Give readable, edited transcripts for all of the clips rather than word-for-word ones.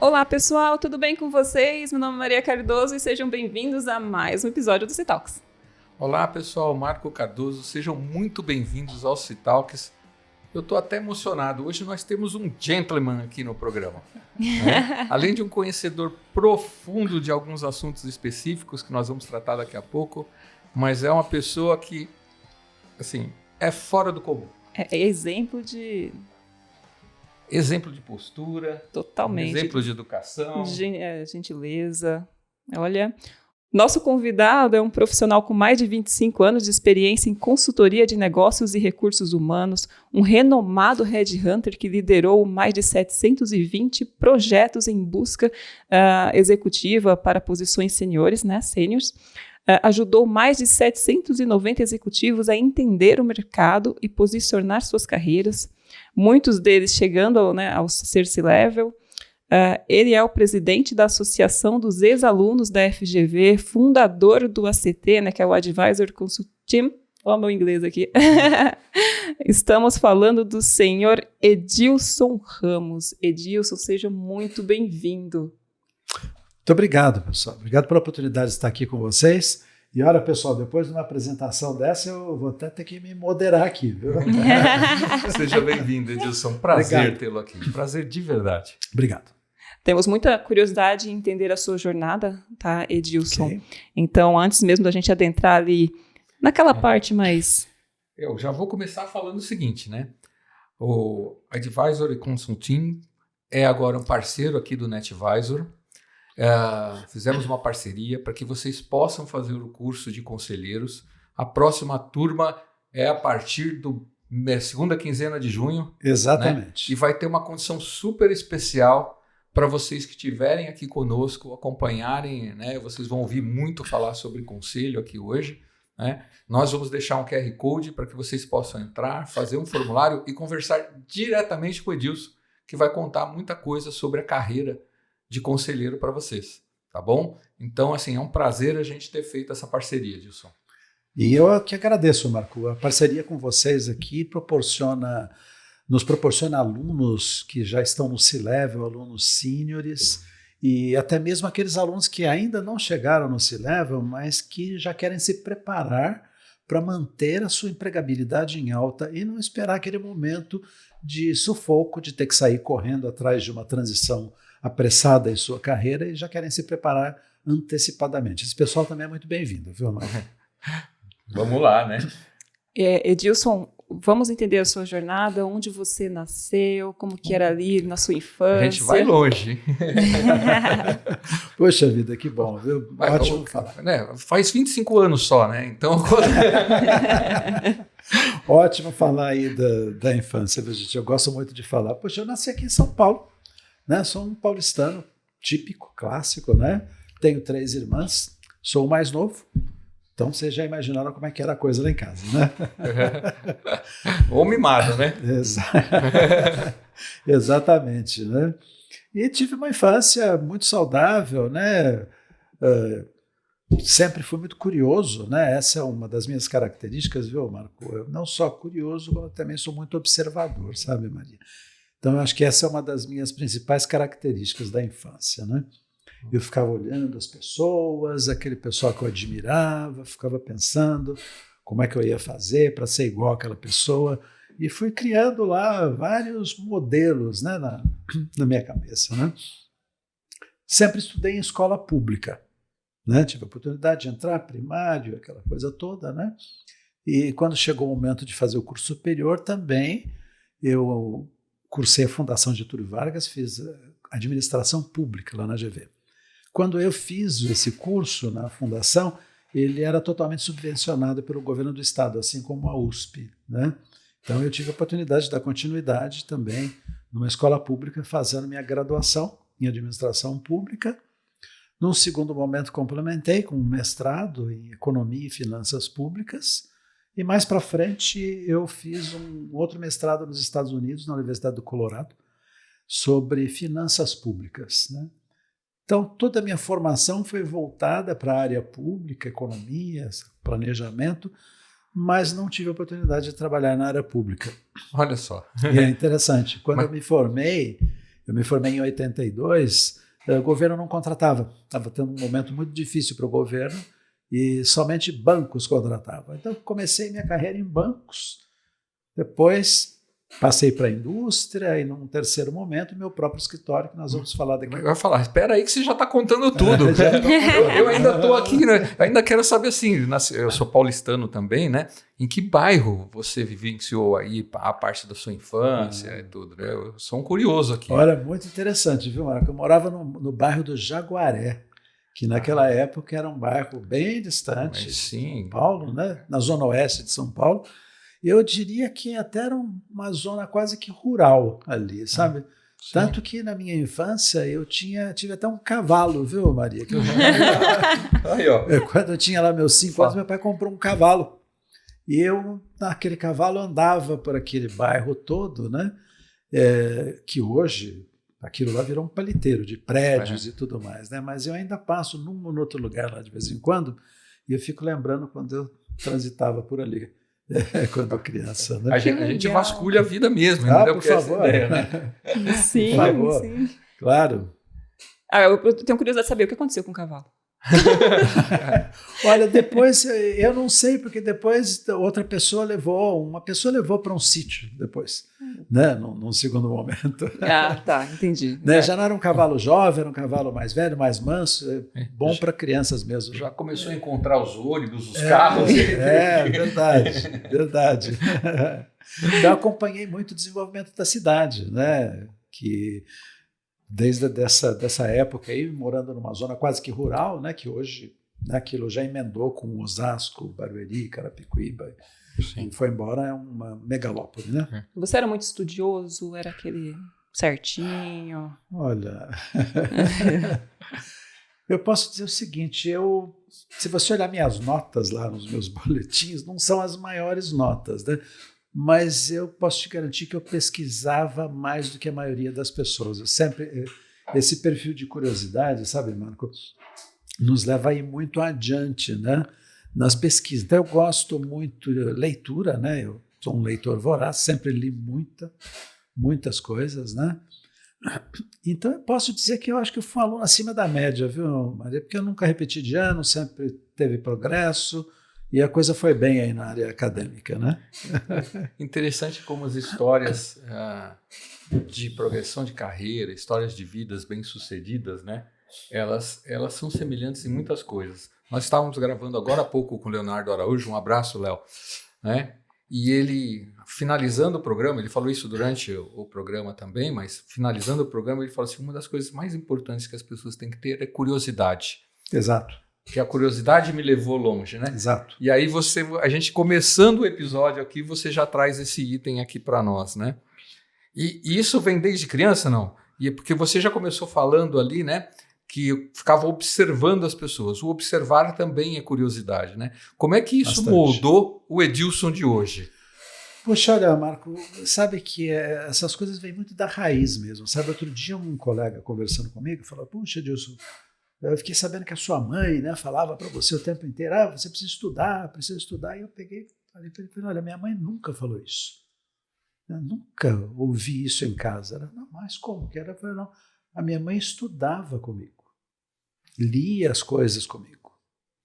Olá pessoal, tudo bem com vocês? Meu nome é Maria Cardoso e sejam bem-vindos a mais um episódio do C-Talks. Olá pessoal, Marco Cardoso, sejam muito bem-vindos ao C-Talks. Eu estou até emocionado, hoje nós temos um gentleman aqui no programa. Né? Além de um conhecedor profundo de alguns assuntos específicos que nós vamos tratar daqui a pouco, mas é uma pessoa que, assim, é fora do comum. É exemplo de postura, totalmente. Exemplo de educação. Gentileza. Olha, nosso convidado é um profissional com mais de 25 anos de experiência em consultoria de negócios e recursos humanos, um renomado headhunter que liderou mais de 720 projetos em busca executiva para posições seniores, né, seniors. Ajudou mais de 790 executivos a entender o mercado e posicionar suas carreiras, muitos deles chegando ao ser C-Level. Ele é o presidente da Associação dos Ex-Alunos da FGV, fundador do ACT, né, que é o Advisor Consult Team. Olha o meu inglês aqui. Estamos falando do senhor Edilson Ramos. Edilson, seja muito bem-vindo. Muito obrigado, pessoal. Obrigado pela oportunidade de estar aqui com vocês. E olha, pessoal, depois de uma apresentação dessa, eu vou até ter que me moderar aqui, viu? Seja bem-vindo, Edilson. Prazer tê-lo aqui. Prazer de verdade. Obrigado. Temos muita curiosidade em entender a sua jornada, tá, Edilson? Okay. Então, antes mesmo da gente adentrar ali naquela parte mais... Eu já vou começar falando o seguinte, né? O Advisor Consulting é agora um parceiro aqui do NetVisor. Fizemos uma parceria para que vocês possam fazer o curso de conselheiros. A próxima turma é a partir da segunda quinzena de junho. Exatamente. Né? E vai ter uma condição super especial para vocês que estiverem aqui conosco, acompanharem, né? Vocês vão ouvir muito falar sobre conselho aqui hoje. Né? Nós vamos deixar um QR Code para que vocês possam entrar, fazer um formulário e conversar diretamente com o Edilson, que vai contar muita coisa sobre a carreira de conselheiro para vocês, tá bom? Então, assim, é um prazer a gente ter feito essa parceria, Edilson. E eu que agradeço, Marco. A parceria com vocês aqui nos proporciona alunos que já estão no C-Level, alunos seniors, e até mesmo aqueles alunos que ainda não chegaram no C-Level, mas que já querem se preparar para manter a sua empregabilidade em alta e não esperar aquele momento de sufoco, de ter que sair correndo atrás de uma transição apressada em sua carreira e já querem se preparar antecipadamente. Esse pessoal também é muito bem-vindo, viu, Marco? Vamos lá, né? Edilson, vamos entender a sua jornada, onde você nasceu, como que era ali na sua infância. A gente vai longe. Poxa vida, que bom, viu? Ótimo falar. Né? Faz 25 anos só, né? Então... Ótimo falar aí da infância, viu, gente? Eu gosto muito de falar. Poxa, eu nasci aqui em São Paulo. Né? Sou um paulistano típico, clássico, né? Tenho 3 irmãs, sou o mais novo, então vocês já imaginaram como é que era a coisa lá em casa, né? Ou mimado, né? Exatamente, né? E tive uma infância muito saudável, né? Sempre fui muito curioso, né? Essa é uma das minhas características, viu, Marco? Eu não só curioso, como também sou muito observador, sabe, Maria? Então, eu acho que essa é uma das minhas principais características da infância, né? Eu ficava olhando as pessoas, aquele pessoal que eu admirava, ficava pensando como é que eu ia fazer para ser igual àquela pessoa e fui criando lá vários modelos, né, na minha cabeça, né? Sempre estudei em escola pública, né? Tive a oportunidade de entrar primário, aquela coisa toda, né? E quando chegou o momento de fazer o curso superior também, eu cursei a Fundação Getúlio Vargas, fiz administração pública lá na GV. Quando eu fiz esse curso na Fundação, ele era totalmente subvencionado pelo governo do estado, assim como a USP, né? Então eu tive a oportunidade de dar continuidade também numa escola pública, fazendo minha graduação em administração pública. Num segundo momento complementei com um mestrado em economia e finanças públicas. E mais para frente eu fiz um outro mestrado nos Estados Unidos, na Universidade do Colorado, sobre finanças públicas, né? Então, toda a minha formação foi voltada para a área pública, economia, planejamento, mas não tive a oportunidade de trabalhar na área pública. Olha só. E é interessante. Quando eu me formei Eu me formei em 82, o governo não contratava. Estava tendo um momento muito difícil para o governo e somente bancos contratavam. Então, comecei minha carreira em bancos. Depois, passei para a indústria e, num terceiro momento, meu próprio escritório, que nós vamos falar daqui a pouco. Eu ia falar, espera aí que você já está contando tudo. Eu ainda estou aqui, né? Ainda quero saber assim, eu sou paulistano também, né? Em que bairro você vivenciou aí a parte da sua infância e tudo, né? Eu sou um curioso aqui. Olha, muito interessante, viu, Marco? Eu morava no bairro do Jaguaré, que naquela época era um bairro bem distante de São Paulo, né? Na zona oeste de São Paulo. Eu diria que até era uma zona quase que rural ali, sabe? Sim. Tanto que na minha infância eu tive até um cavalo, viu, Maria? Que eu aí, ó. Quando eu tinha lá meus 5 anos, meu pai comprou um cavalo. E eu, naquele cavalo, andava por aquele bairro todo, né? Que hoje, aquilo lá virou um paliteiro de prédios e tudo mais, né? Mas eu ainda passo num ou outro lugar lá de vez em quando e eu fico lembrando quando eu transitava por ali. Quando criança, né? A gente vasculha a vida mesmo, entendeu? Por favor. Ideia, né? Sim, por favor. Sim. Claro. Eu tenho curiosidade de saber o que aconteceu com o cavalo. Olha, depois, eu não sei, porque depois uma pessoa levou para um sítio depois, né? Num segundo momento. Ah, tá, entendi. Né? Já não era um cavalo jovem, era um cavalo mais velho, mais manso, bom para crianças mesmo. Já começou a encontrar os ônibus, os carros. Verdade. Então, acompanhei muito o desenvolvimento da cidade, né? Que desde dessa época aí, morando numa zona quase que rural, né, que hoje, né, aquilo já emendou com Osasco, Barueri, Carapicuíba, e foi embora, é uma megalópole, né? Você era muito estudioso, era aquele certinho? Olha, eu posso dizer o seguinte, se você olhar minhas notas lá nos meus boletins, não são as maiores notas, né? Mas eu posso te garantir que eu pesquisava mais do que a maioria das pessoas. Eu sempre, esse perfil de curiosidade, sabe, Marco, nos leva a ir muito adiante, né? Nas pesquisas. Então, eu gosto muito de leitura, né? Eu sou um leitor voraz, sempre li muitas coisas, né? Então, eu posso dizer que eu acho que eu fui um aluno acima da média, viu, Maria? Porque eu nunca repeti de ano, sempre teve progresso. E a coisa foi bem aí na área acadêmica, né? Interessante como as histórias de progressão de carreira, histórias de vidas bem-sucedidas, né? Elas são semelhantes em muitas coisas. Nós estávamos gravando agora há pouco com o Leonardo Araújo, um abraço, Léo, né? E ele, finalizando o programa, ele falou isso durante o programa também, mas finalizando o programa ele falou assim, uma das coisas mais importantes que as pessoas têm que ter é curiosidade. Exato. Que a curiosidade me levou longe, né? Exato. E aí a gente começando o episódio aqui, você já traz esse item aqui para nós, né? E isso vem desde criança, não? E é porque você já começou falando ali, né? Que eu ficava observando as pessoas. O observar também é curiosidade, né? Como é que isso moldou o Edilson de hoje? Poxa, olha, Marco, sabe que essas coisas vêm muito da raiz mesmo. Sabe, outro dia um colega conversando comigo falou, puxa, Edilson, eu fiquei sabendo que a sua mãe, né, falava para você o tempo inteiro, você precisa estudar. E eu peguei e falei para ele, olha, minha mãe nunca falou isso. Eu nunca ouvi isso em casa. Ela, não, mas como que era? Eu falei, não, a minha mãe estudava comigo, lia as coisas comigo,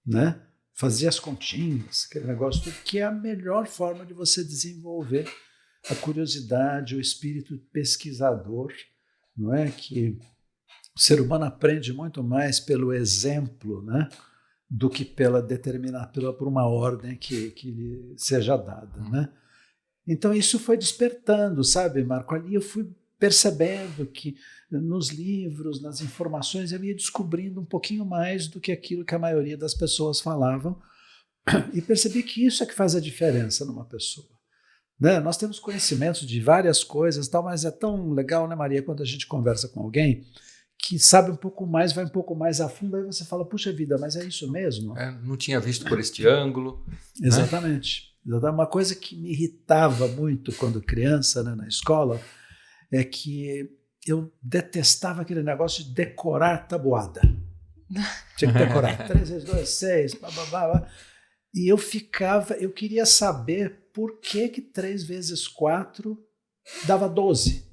né? Fazia as continhas, aquele negócio tudo, que é a melhor forma de você desenvolver a curiosidade, o espírito pesquisador, não é? Que o ser humano aprende muito mais pelo exemplo, né, do que por uma ordem que lhe seja dada, né? Então isso foi despertando, sabe, Marco? Ali eu fui percebendo que nos livros, nas informações, eu ia descobrindo um pouquinho mais do que aquilo que a maioria das pessoas falavam e percebi que isso é que faz a diferença numa pessoa. Né? Nós temos conhecimentos de várias coisas, tal, mas é tão legal, né, Maria, quando a gente conversa com alguém que sabe um pouco mais, vai um pouco mais a fundo, aí você fala, puxa vida, mas é isso mesmo? Não tinha visto por este ângulo. Exatamente. Né? Uma coisa que me irritava muito quando criança, né, na escola, é que eu detestava aquele negócio de decorar tabuada. Tinha que decorar 3 vezes 2, 6, blá, blá, blá. E eu queria saber por que 3 vezes 4 dava 12.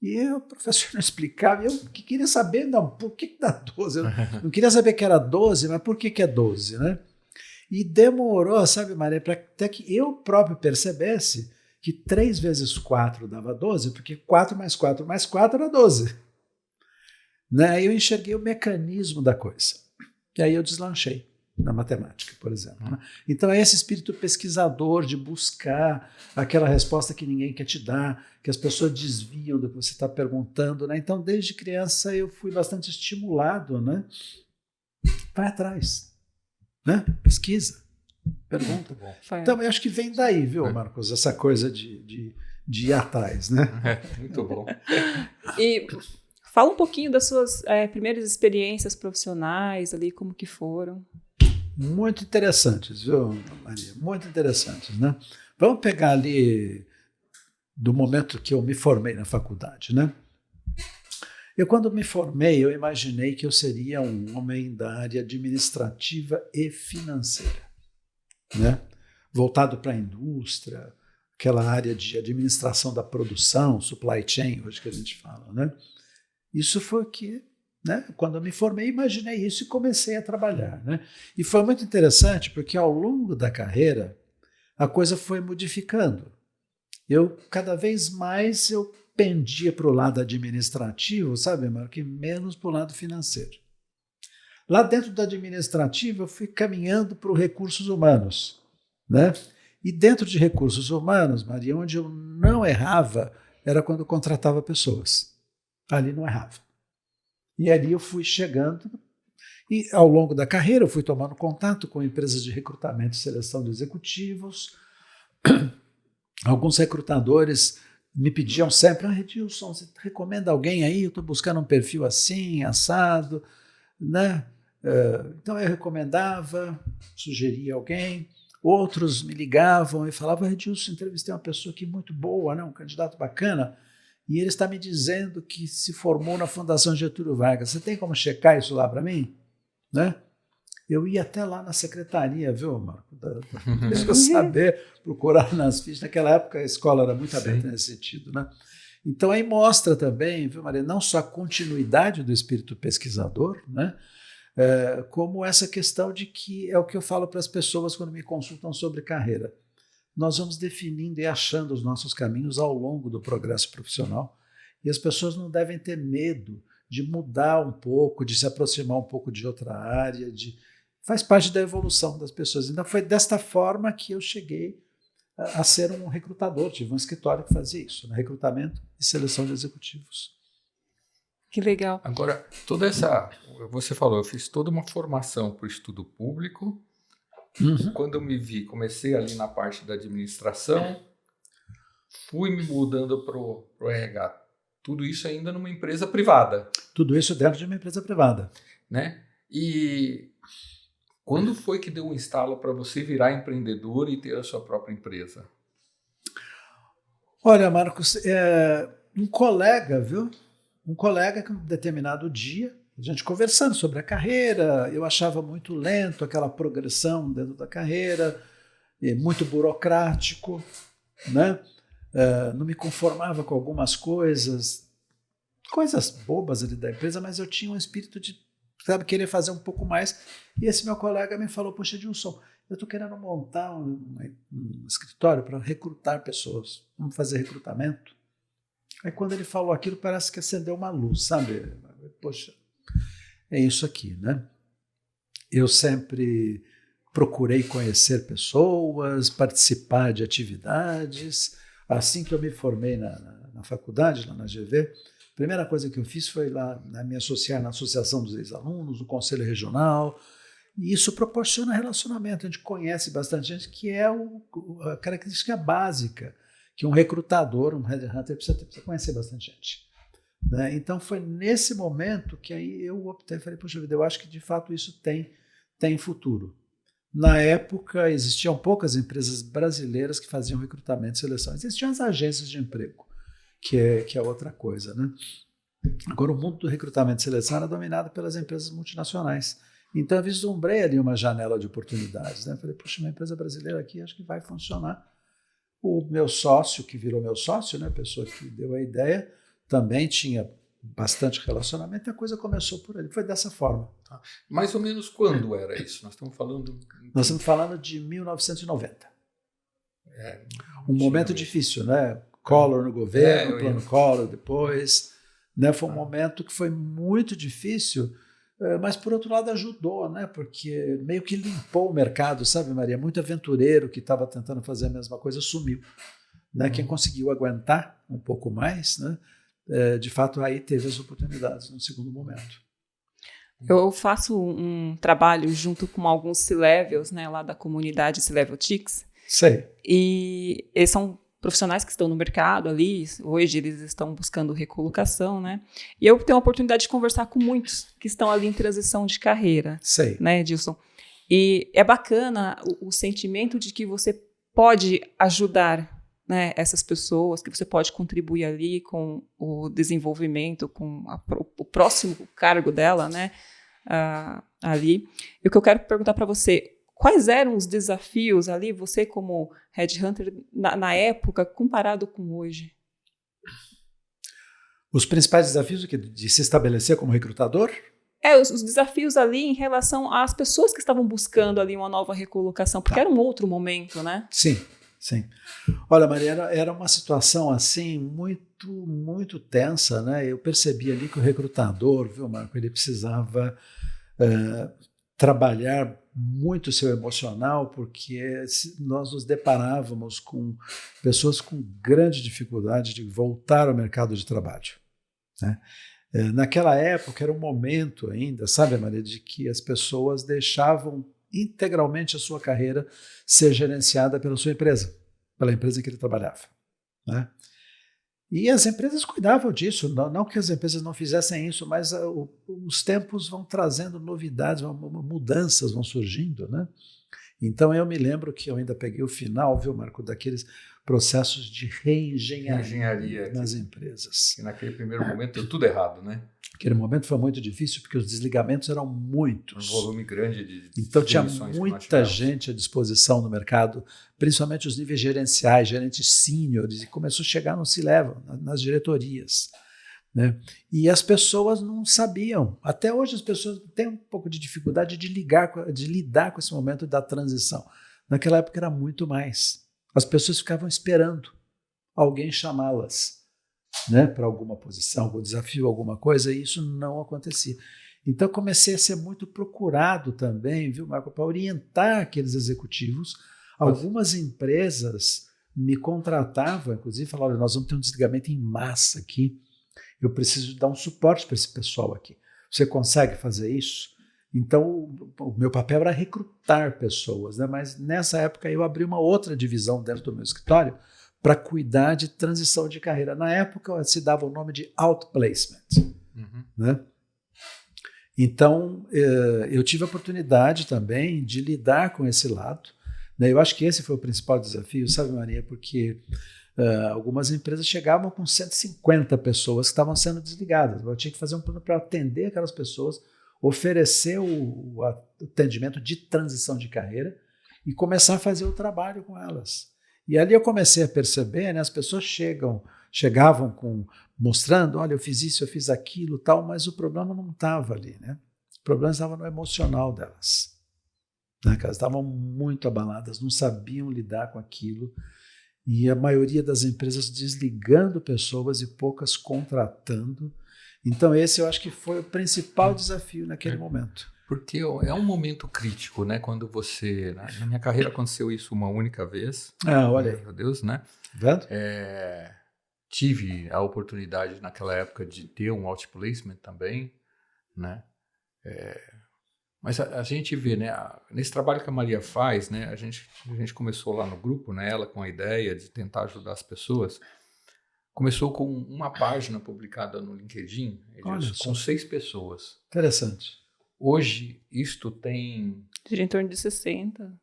E o professor não explicava, e eu queria saber, não, por que dá 12? Eu não queria saber que era 12, mas por que é 12, né? E demorou, sabe, Maria, para até que eu próprio percebesse que 3 vezes 4 dava 12, porque 4 mais 4 mais 4 era 12. Né? Aí eu enxerguei o mecanismo da coisa. E aí eu deslanchei na matemática, por exemplo. Né? Então é esse espírito pesquisador de buscar aquela resposta que ninguém quer te dar, que as pessoas desviam do que você está perguntando. Né? Então, desde criança, eu fui bastante estimulado. Né? Vai atrás. Né? Pesquisa. Pergunta. Então, eu acho que vem daí, viu, Marcos? Essa coisa de ir atrás. Né? Muito bom. E fala um pouquinho das suas primeiras experiências profissionais ali, como que foram. Muito interessantes, viu, Maria? Muito interessantes, né? Vamos pegar ali do momento que eu me formei na faculdade, né? Eu, quando me formei, eu imaginei que eu seria um homem da área administrativa e financeira, né? Voltado para a indústria, aquela área de administração da produção, supply chain, hoje que a gente fala, né? Isso foi o que, né? Quando eu me formei, imaginei isso e comecei a trabalhar, né? E foi muito interessante porque ao longo da carreira a coisa foi modificando. Cada vez mais eu pendia para o lado administrativo, sabe, Marco, e menos para o lado financeiro. Lá dentro do administrativo eu fui caminhando para os recursos humanos, né? E dentro de recursos humanos, Maria, onde eu não errava era quando eu contratava pessoas. Ali não errava. E ali eu fui chegando e ao longo da carreira eu fui tomando contato com empresas de recrutamento e seleção de executivos. Alguns recrutadores me pediam sempre, Edilson, você recomenda alguém aí? Eu estou buscando um perfil assim, assado, né? Então eu recomendava, sugeria alguém. Outros me ligavam e falavam, Edilson, entrevistei uma pessoa aqui muito boa, né? Um candidato bacana, e ele está me dizendo que se formou na Fundação Getúlio Vargas. Você tem como checar isso lá para mim? Né? Eu ia até lá na secretaria, viu, Marco? Deixa eu saber, procurar nas fichas. Naquela época a escola era muito aberta nesse sentido. Né? Então aí mostra também, viu, Maria, não só a continuidade do espírito pesquisador, né? Como essa questão de que é o que eu falo para as pessoas quando me consultam sobre carreira. Nós vamos definindo e achando os nossos caminhos ao longo do progresso profissional e as pessoas não devem ter medo de mudar um pouco, de se aproximar um pouco de outra área, faz parte da evolução das pessoas. Então foi desta forma que eu cheguei a ser um recrutador, tive um escritório que fazia isso, né? Recrutamento e seleção de executivos. Que legal. Agora, você falou, eu fiz toda uma formação para o estudo público. Quando eu me vi, comecei ali na parte da administração, fui me mudando para o RH. Tudo isso ainda numa empresa privada. Tudo isso dentro de uma empresa privada. Né? E quando foi que deu um estalo para você virar empreendedor e ter a sua própria empresa? Olha, Marcos, um colega, viu? Um colega que, um determinado dia, a gente conversando sobre a carreira, eu achava muito lento aquela progressão dentro da carreira, muito burocrático, né? Não me conformava com algumas coisas bobas ali da empresa, mas eu tinha um espírito de, querer fazer um pouco mais. E esse meu colega me falou, poxa, Edilson, eu estou querendo montar um escritório para recrutar pessoas, vamos fazer recrutamento. Aí quando ele falou aquilo, parece que acendeu uma luz, sabe? Poxa, é isso aqui, né? Eu sempre procurei conhecer pessoas, participar de atividades. Assim que eu me formei na faculdade, lá na GV, a primeira coisa que eu fiz foi lá me associar na Associação dos Ex-Alunos, no Conselho Regional, e isso proporciona relacionamento. A gente conhece bastante gente, que é a característica básica que um recrutador, um headhunter, precisa conhecer bastante gente. Né? Então foi nesse momento que aí eu optei, falei, poxa vida, eu acho que de fato isso tem futuro. Na época existiam poucas empresas brasileiras que faziam recrutamento e seleção. Existiam as agências de emprego, que é outra coisa. Né? Agora o mundo do recrutamento e seleção era dominado pelas empresas multinacionais. Então eu vislumbrei ali uma janela de oportunidades. Né? Falei, poxa, uma empresa brasileira aqui acho que vai funcionar. O meu sócio, que virou meu sócio, né, a pessoa que deu a ideia, também tinha bastante relacionamento, e a coisa começou por ali. Foi dessa forma. Tá. Mais ou menos quando era isso? Nós estamos falando... Nós estamos falando de 1990. Um tinha momento mesmo. difícil, né? Collor no governo, eu plano ia- Collor depois. Né? Foi um momento que foi muito difícil, mas por outro lado ajudou, né? Porque meio que limpou o mercado, sabe, Maria? Muito aventureiro que estava tentando fazer a mesma coisa sumiu. Né? Quem conseguiu aguentar um pouco mais, né? De fato, aí teve as oportunidades no segundo momento. Eu faço um trabalho junto com alguns C-Levels, né, lá da comunidade C-Level Chicks, Sei. e eles são profissionais que estão no mercado ali, hoje eles estão buscando recolocação, né, e eu tenho a oportunidade de conversar com muitos que estão ali em transição de carreira, Sei. né, Edilson, e é bacana o sentimento de que você pode ajudar, né, essas pessoas, que você pode contribuir ali com o desenvolvimento, com o próximo cargo dela, né, ali. E o que eu quero perguntar para você, quais eram os desafios ali, você como headhunter, na época, comparado com hoje? Os principais desafios de se estabelecer como recrutador? Os desafios ali em relação às pessoas que estavam buscando ali uma nova recolocação, porque era um outro momento, né? Sim, sim. Olha, Maria, era uma situação assim muito, muito tensa, né? Eu percebi ali que o recrutador, viu, Marco, ele precisava trabalhar muito o seu emocional, porque nós nos deparávamos com pessoas com grande dificuldade de voltar ao mercado de trabalho, né? Naquela época era um momento ainda, sabe, Maria, de que as pessoas deixavam integralmente a sua carreira ser gerenciada pela sua empresa, pela empresa em que ele trabalhava, né? E as empresas cuidavam disso, não que as empresas não fizessem isso, mas os tempos vão trazendo novidades, mudanças vão surgindo, né? Então eu me lembro que eu ainda peguei o final, viu, Marco, daqueles processos de reengenharia nas empresas. E naquele primeiro momento deu tudo errado, né? Aquele momento foi muito difícil porque os desligamentos eram muitos. Um volume grande de Então tinha demissões que nós muita tivemos. gente à disposição no mercado, principalmente os níveis gerenciais, gerentes sêniores, e começou a chegar no C-Level, nas diretorias, né? E as pessoas não sabiam. Até hoje as pessoas têm um pouco de dificuldade de lidar com esse momento da transição. Naquela época era muito mais. As pessoas ficavam esperando alguém chamá-las, né, para alguma posição, algum desafio, alguma coisa, e isso não acontecia. Então comecei a ser muito procurado também, viu, Marco, para orientar aqueles executivos. Algumas empresas me contratavam, inclusive, falaram: olha, nós vamos ter um desligamento em massa aqui, eu preciso dar um suporte para esse pessoal aqui. Você consegue fazer isso? Então, o meu papel era recrutar pessoas, né? Mas nessa época eu abri uma outra divisão dentro do meu escritório para cuidar de transição de carreira. Na época se dava o nome de outplacement, né? Então, eu tive a oportunidade também de lidar com esse lado, né? Eu acho que esse foi o principal desafio, sabe, Maria? Porque algumas empresas chegavam com 150 pessoas que estavam sendo desligadas. Eu tinha que fazer um plano para atender aquelas pessoas, oferecer o atendimento de transição de carreira e começar a fazer o trabalho com elas. E ali eu comecei a perceber, né, as pessoas chegavam mostrando: olha, eu fiz isso, eu fiz aquilo, tal, mas o problema não estava ali, né? O problema estava no emocional delas, né? Elas estavam muito abaladas, não sabiam lidar com aquilo, e a maioria das empresas desligando pessoas e poucas contratando. Então esse eu acho que foi o principal desafio naquele momento. Porque é um momento crítico, né? Quando você... Na minha carreira aconteceu isso uma única vez. Olha aí. Meu Deus, né? Vendo? Tive a oportunidade naquela época de ter um outplacement também, né? Mas a gente vê, né? Nesse trabalho que a Maria faz, né? A gente começou lá no grupo, né? Ela com a ideia de tentar ajudar as pessoas. Começou com uma página publicada no LinkedIn, com 6 pessoas. Interessante. Hoje, isto tem... De em torno de 60.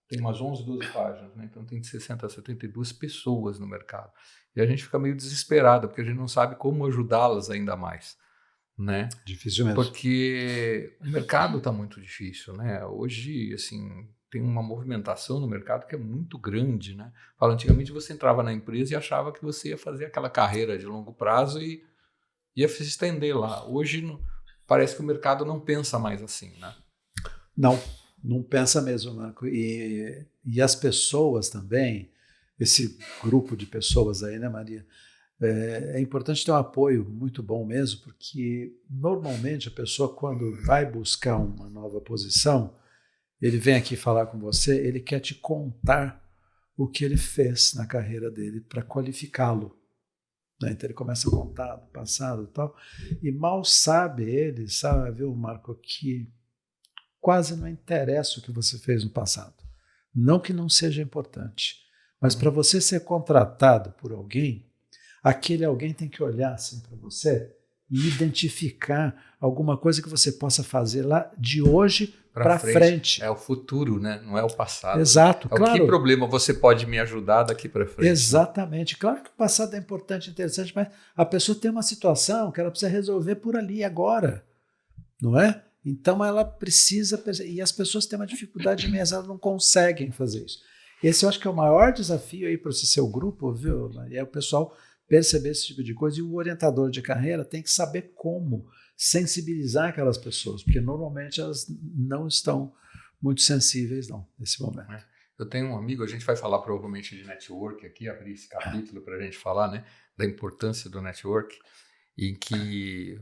Tem umas 11, 12 páginas, né? Então tem de 60 a 72 pessoas no mercado. E a gente fica meio desesperado, porque a gente não sabe como ajudá-las ainda mais, né? Difícil mesmo. Porque o mercado está muito difícil, né? Hoje, assim, tem uma movimentação no mercado que é muito grande, né? Fala, antigamente você entrava na empresa e achava que você ia fazer aquela carreira de longo prazo e ia se estender lá. Hoje parece que o mercado não pensa mais assim, né? Não pensa mesmo, Marco. E as pessoas também, esse grupo de pessoas aí, né, Maria? É importante ter um apoio muito bom mesmo, porque normalmente a pessoa, quando vai buscar uma nova posição, ele vem aqui falar com você, ele quer te contar o que ele fez na carreira dele para qualificá-lo. Né? Então ele começa a contar do passado e tal, e mal sabe ele, viu, Marco, que quase não interessa o que você fez no passado. Não que não seja importante, mas para você ser contratado por alguém, aquele alguém tem que olhar assim para você e identificar alguma coisa que você possa fazer lá de hoje para frente. É o futuro, né? Não é o passado. Exato, claro. Que problema você pode me ajudar daqui para frente? Exatamente. Claro que o passado é importante, interessante, mas a pessoa tem uma situação que ela precisa resolver por ali, agora. Não é? Então ela precisa... E as pessoas têm uma dificuldade imensa, elas não conseguem fazer isso. Esse eu acho que é o maior desafio aí para esse seu grupo, viu? É o pessoal perceber esse tipo de coisa, e o orientador de carreira tem que saber como sensibilizar aquelas pessoas, porque normalmente elas não estão muito sensíveis nesse momento. Eu tenho um amigo, a gente vai falar provavelmente de network aqui, abrir esse capítulo para a gente falar, né, da importância do network, em que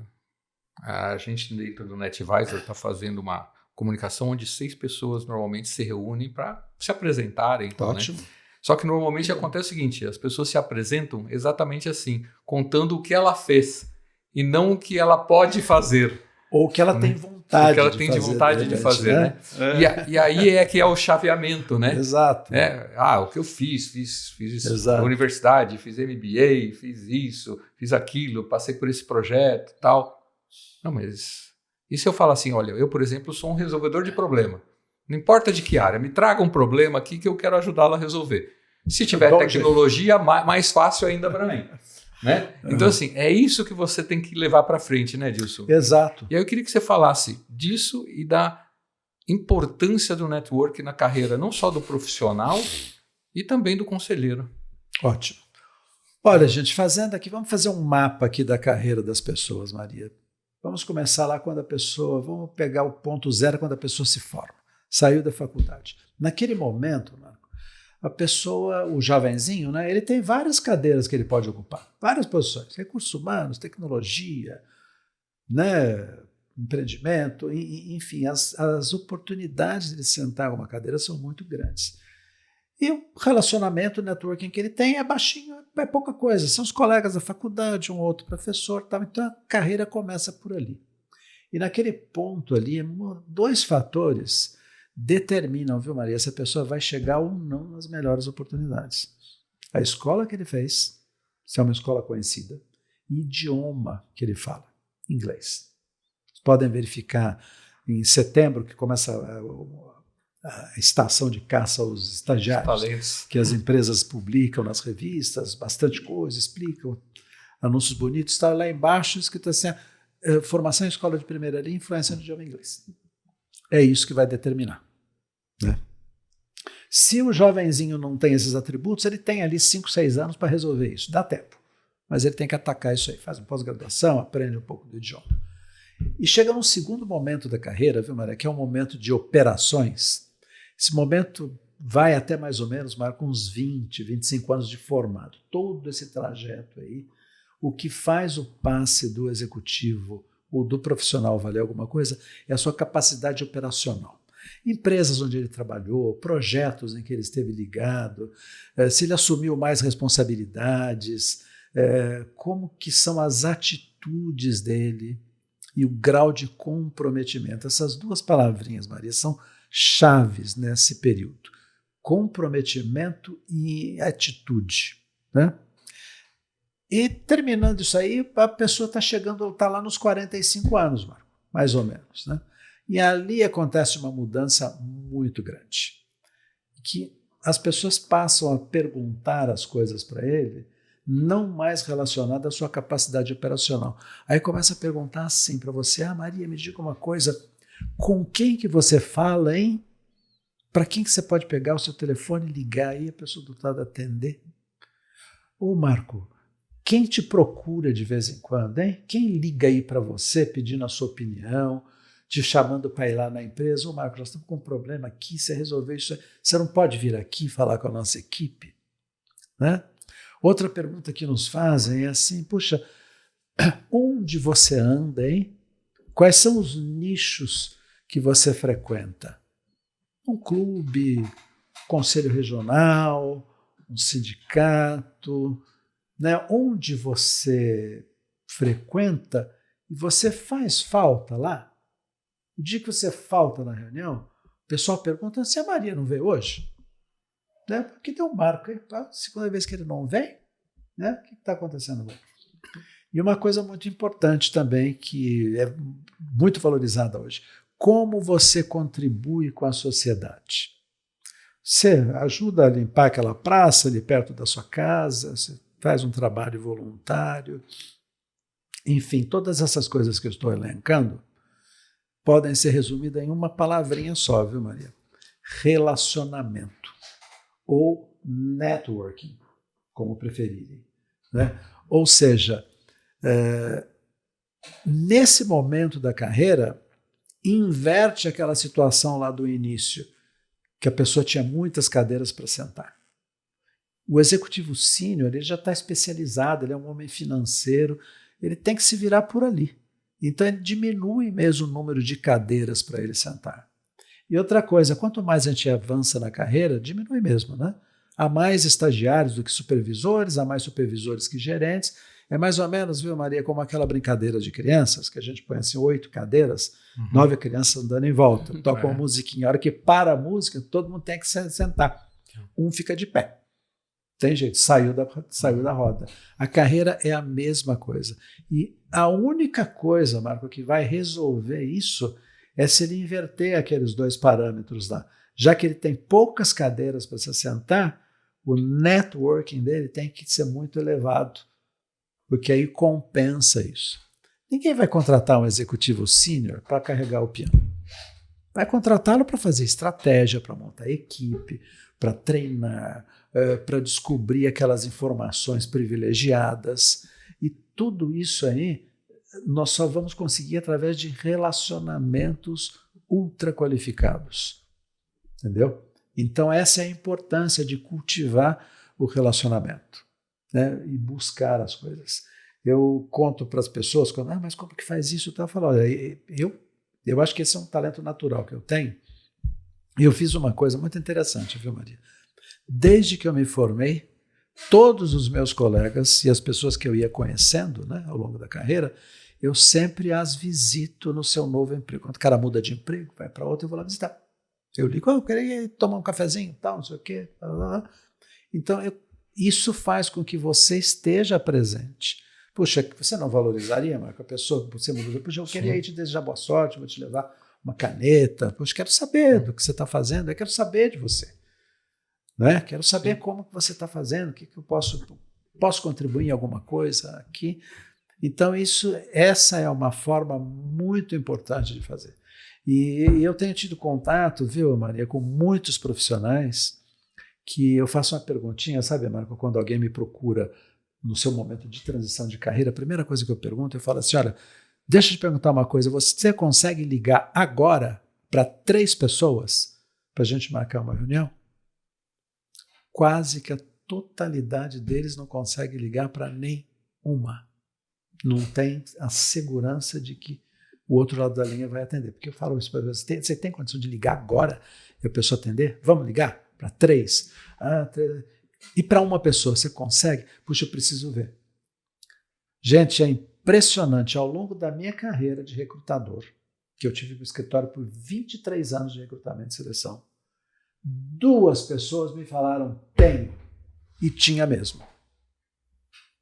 a gente dentro do NetVisor está fazendo uma comunicação onde 6 pessoas normalmente se reúnem para se apresentarem. Então, ótimo. Né? Só que normalmente acontece o seguinte, as pessoas se apresentam exatamente assim, contando o que ela fez e não o que ela pode fazer. Ou o que ela tem vontade de fazer, né? E aí é que é o chaveamento, né? Exato. O que eu fiz na universidade, fiz MBA, fiz isso, fiz aquilo, passei por esse projeto e tal. Não, mas e se eu falar assim, olha, eu, por exemplo, sou um resolvedor de problema. Não importa de que área, me traga um problema aqui que eu quero ajudá-la a resolver. Se tiver tecnologia, mais fácil ainda para mim. Né? Então, assim, é isso que você tem que levar para frente, né, Dilson? Exato. E aí eu queria que você falasse disso e da importância do network na carreira, não só do profissional e também do conselheiro. Ótimo. Olha, gente, fazendo aqui, vamos fazer um mapa aqui da carreira das pessoas, Maria. Vamos começar lá quando a pessoa, vamos pegar o ponto zero quando a pessoa se forma. Saiu da faculdade. Naquele momento, Marco, a pessoa, o jovenzinho, né, ele tem várias cadeiras que ele pode ocupar, várias posições, recursos humanos, tecnologia, né, empreendimento, enfim, as oportunidades de sentar em uma cadeira são muito grandes. E o relacionamento, o networking que ele tem é baixinho, é pouca coisa, são os colegas da faculdade, um outro professor, tal, então a carreira começa por ali. E naquele ponto ali, 2 fatores determinam, viu, Maria, se a pessoa vai chegar ou não nas melhores oportunidades. A escola que ele fez, se é uma escola conhecida, e idioma que ele fala, inglês. Vocês podem verificar em setembro, que começa a estação de caça aos estagiários, que as empresas publicam nas revistas, bastante coisa, explicam, anúncios bonitos, está lá embaixo escrito assim, formação em escola de primeira linha, influência no idioma inglês. É isso que vai determinar. Né? Se o jovenzinho não tem esses atributos, ele tem ali 5, 6 anos para resolver isso. Dá tempo. Mas ele tem que atacar isso aí. Faz uma pós-graduação, aprende um pouco do idioma. E chega num segundo momento da carreira, viu, Maria, que é um momento de operações. Esse momento vai até mais ou menos, Marco, uns 20, 25 anos de formado. Todo esse trajeto aí, o que faz o passe do executivo ou do profissional valer alguma coisa, é a sua capacidade operacional. Empresas onde ele trabalhou, projetos em que ele esteve ligado, se ele assumiu mais responsabilidades, como que são as atitudes dele e o grau de comprometimento. Essas 2 palavrinhas, Maria, são chaves nesse período. Comprometimento e atitude, né? E terminando isso aí, a pessoa está chegando, está lá nos 45 anos, Marco, mais ou menos, né? E ali acontece uma mudança muito grande, que as pessoas passam a perguntar as coisas para ele, não mais relacionadas à sua capacidade operacional. Aí começa a perguntar assim para você, Maria, me diga uma coisa, com quem que você fala, hein? Para quem que você pode pegar o seu telefone e ligar aí, a pessoa do outro lado atender? Ô Marco, quem te procura de vez em quando, hein? Quem liga aí para você pedindo a sua opinião, te chamando para ir lá na empresa? Ô Marco, nós estamos com um problema aqui, você resolveu isso. Você não pode vir aqui falar com a nossa equipe? Né? Outra pergunta que nos fazem é assim, puxa, onde você anda, hein? Quais são os nichos que você frequenta? Um clube, conselho regional, um sindicato, né? Onde você frequenta e você faz falta lá? O dia que você falta na reunião, o pessoal pergunta se a Maria não veio hoje. Né? Porque tem um Marco aí, a segunda vez que ele não vem, né? O que está acontecendo agora? E uma coisa muito importante também, que é muito valorizada hoje, como você contribui com a sociedade. Você ajuda a limpar aquela praça ali perto da sua casa, você faz um trabalho voluntário, enfim, todas essas coisas que eu estou elencando podem ser resumidas em uma palavrinha só, viu, Maria? Relacionamento ou networking, como preferirem. Né? Ou seja, nesse momento da carreira, inverte aquela situação lá do início, que a pessoa tinha muitas cadeiras para sentar. O executivo sênior, ele já está especializado, ele é um homem financeiro, ele tem que se virar por ali. Então ele diminui mesmo o número de cadeiras para ele sentar. E outra coisa, quanto mais a gente avança na carreira, diminui mesmo, né? Há mais estagiários do que supervisores, há mais supervisores que gerentes. É mais ou menos, viu, Maria, como aquela brincadeira de crianças, que a gente põe assim 8 cadeiras, 9 crianças andando em volta, tocam uma musiquinha. A hora que para a música, todo mundo tem que sentar. Um fica de pé. Tem jeito, saiu da roda. A carreira é a mesma coisa. E a única coisa, Marco, que vai resolver isso é se ele inverter aqueles 2 parâmetros lá. Já que ele tem poucas cadeiras para se sentar, o networking dele tem que ser muito elevado, porque aí compensa isso. Ninguém vai contratar um executivo sênior para carregar o piano. Vai contratá-lo para fazer estratégia, para montar equipe, para treinar, para descobrir aquelas informações privilegiadas. E tudo isso aí nós só vamos conseguir através de relacionamentos ultra qualificados. Entendeu? Então essa é a importância de cultivar o relacionamento, né? E buscar as coisas. Eu conto para as pessoas, quando, mas como que faz isso? Eu falo, olha, eu acho que esse é um talento natural que eu tenho. E eu fiz uma coisa muito interessante, viu, Maria? Desde que eu me formei, todos os meus colegas e as pessoas que eu ia conhecendo, né, ao longo da carreira, eu sempre as visito no seu novo emprego. Quando o cara muda de emprego, vai para outro, eu vou lá visitar. Eu ligo, eu queria tomar um cafezinho, tal, não sei o quê. Então, isso faz com que você esteja presente. Puxa, você não valorizaria, Marco, a pessoa que você mudou? Puxa, eu queria ir te desejar boa sorte, vou te levar uma caneta. Puxa, quero saber do que você está fazendo, eu quero saber de você. Né? Quero saber como que você está fazendo, o que eu posso contribuir em alguma coisa aqui. Então, essa é uma forma muito importante de fazer. E eu tenho tido contato, viu, Maria, com muitos profissionais que eu faço uma perguntinha, sabe, Marco, quando alguém me procura no seu momento de transição de carreira, a primeira coisa que eu pergunto, eu falo assim, olha, deixa eu te perguntar uma coisa, você consegue ligar agora para 3 pessoas para a gente marcar uma reunião? Quase que a totalidade deles não consegue ligar para nenhuma. Não tem a segurança de que o outro lado da linha vai atender. Porque eu falo isso para você, você tem condição de ligar agora e a pessoa atender? Vamos ligar para 3? 3. E para uma pessoa, você consegue? Puxa, eu preciso ver. Gente, é impressionante. Ao longo da minha carreira de recrutador, que eu tive no escritório por 23 anos de recrutamento e seleção, 2 pessoas me falaram, tenho, e tinha mesmo.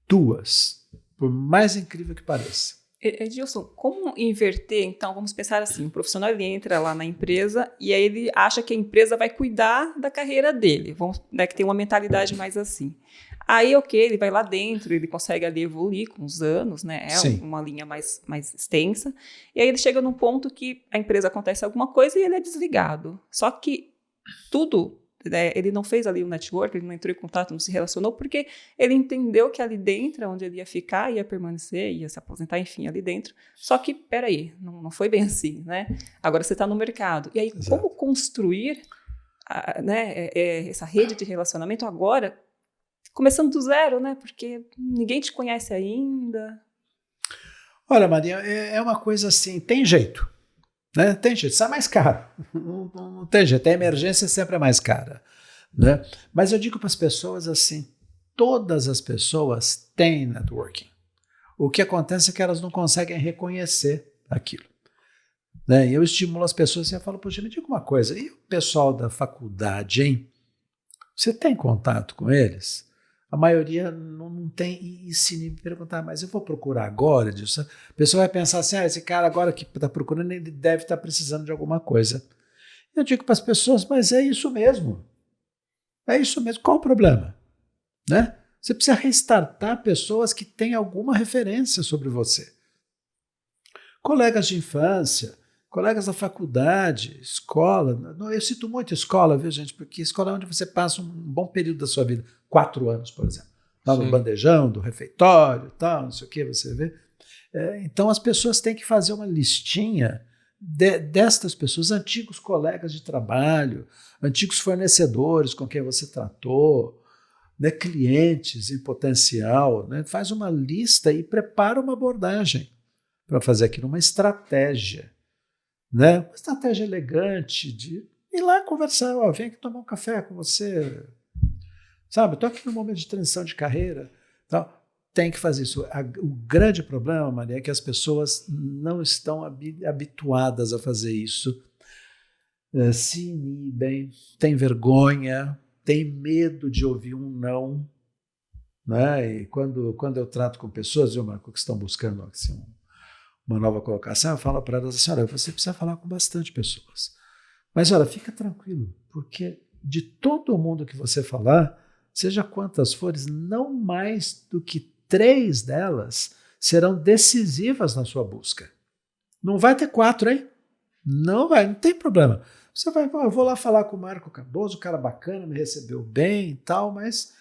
2, por mais incrível que pareça. Edilson, como inverter, então, vamos pensar assim, o profissional ele entra lá na empresa e aí ele acha que a empresa vai cuidar da carreira dele, né, que tem uma mentalidade mais assim. Aí, ele vai lá dentro, ele consegue ali evoluir com os anos, né, uma linha mais extensa, e aí ele chega num ponto que a empresa acontece alguma coisa e ele é desligado. Só que tudo. Ele não fez ali um network, ele não entrou em contato, não se relacionou, porque ele entendeu que ali dentro, onde ele ia ficar, ia permanecer, ia se aposentar, enfim, ali dentro. Só que, peraí, não foi bem assim, né? Agora você está no mercado. E aí, Exato. como construir essa rede de relacionamento agora, começando do zero, né? Porque ninguém te conhece ainda. Olha, Maria, é uma coisa assim, tem jeito. Né? Tem jeito, sai mais caro. Não tem jeito, a emergência sempre é mais cara. Né? Mas eu digo para as pessoas assim, todas as pessoas têm networking. O que acontece é que elas não conseguem reconhecer aquilo. Né? E eu estimulo as pessoas e eu falo, poxa, me diga uma coisa, e o pessoal da faculdade, hein? Você tem contato com eles? A maioria não tem, e se me perguntar, mas eu vou procurar agora disso. A pessoa vai pensar assim, esse cara agora que está procurando, ele deve estar precisando de alguma coisa. Eu digo para as pessoas, mas é isso mesmo. É isso mesmo. Qual o problema? Né? Você precisa restartar pessoas que têm alguma referência sobre você. Colegas de infância, colegas da faculdade, escola. Eu cito muito escola, viu, gente? Porque escola é onde você passa um bom período da sua vida. 4 anos, por exemplo. Lá no bandejão, do refeitório, tal, não sei o que, você vê. Então, as pessoas têm que fazer uma listinha destas pessoas, antigos colegas de trabalho, antigos fornecedores com quem você tratou, né, clientes em potencial. Né, faz uma lista e prepara uma abordagem para fazer aquilo, uma estratégia. Né, uma estratégia elegante de ir lá conversar, vem aqui tomar um café com você. Sabe, estou aqui no momento de transição de carreira. Então, tem que fazer isso. O grande problema, Maria, é que as pessoas não estão habituadas a fazer isso. Se inibem, têm vergonha, têm medo de ouvir um não. Né? E quando eu trato com pessoas, viu, Marco, que estão buscando assim, uma nova colocação, eu falo para elas assim, olha, você precisa falar com bastante pessoas. Mas, olha, fica tranquilo, porque de todo mundo que você falar, seja quantas forem, não mais do que 3 delas serão decisivas na sua busca. Não vai ter 4, hein? Não vai, não tem problema. Você vai, eu vou lá falar com o Marco Cardoso, o cara bacana, me recebeu bem e tal, mas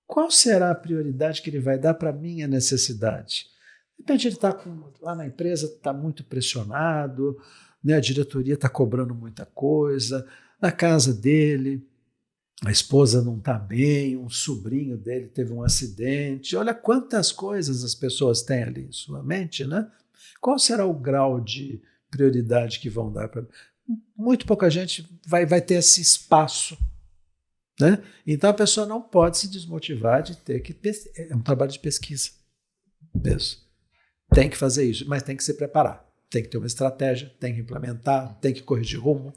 qual será a prioridade que ele vai dar para a minha necessidade? De repente ele está lá na empresa, está muito pressionado, né? A diretoria está cobrando muita coisa, na casa dele, a esposa não está bem, um sobrinho dele teve um acidente. Olha quantas coisas as pessoas têm ali em sua mente, né? Qual será o grau de prioridade que vão dar para... Muito pouca gente vai ter esse espaço, né? Então a pessoa não pode se desmotivar de ter que... É um trabalho de pesquisa mesmo. Tem que fazer isso, mas tem que se preparar. Tem que ter uma estratégia, tem que implementar, tem que corrigir rumo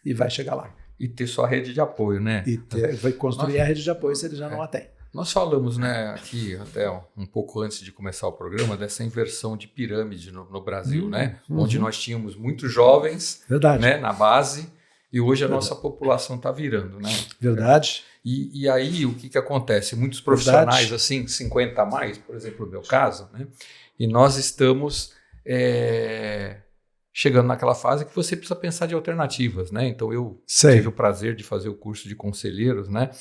e vai chegar lá. E ter sua rede de apoio, né? E vai construir a rede de apoio se ele já não a tem. Nós falamos, né, aqui até um pouco antes de começar o programa, dessa inversão de pirâmide no Brasil, né? Onde nós tínhamos muitos jovens, né, na base, e hoje a nossa população está virando, né? Verdade. E aí o que acontece? Muitos profissionais, assim, 50 a mais, por exemplo, no meu caso, né? E nós estamos chegando naquela fase que você precisa pensar de alternativas, né? Então eu tive o prazer de fazer o curso de conselheiros, né,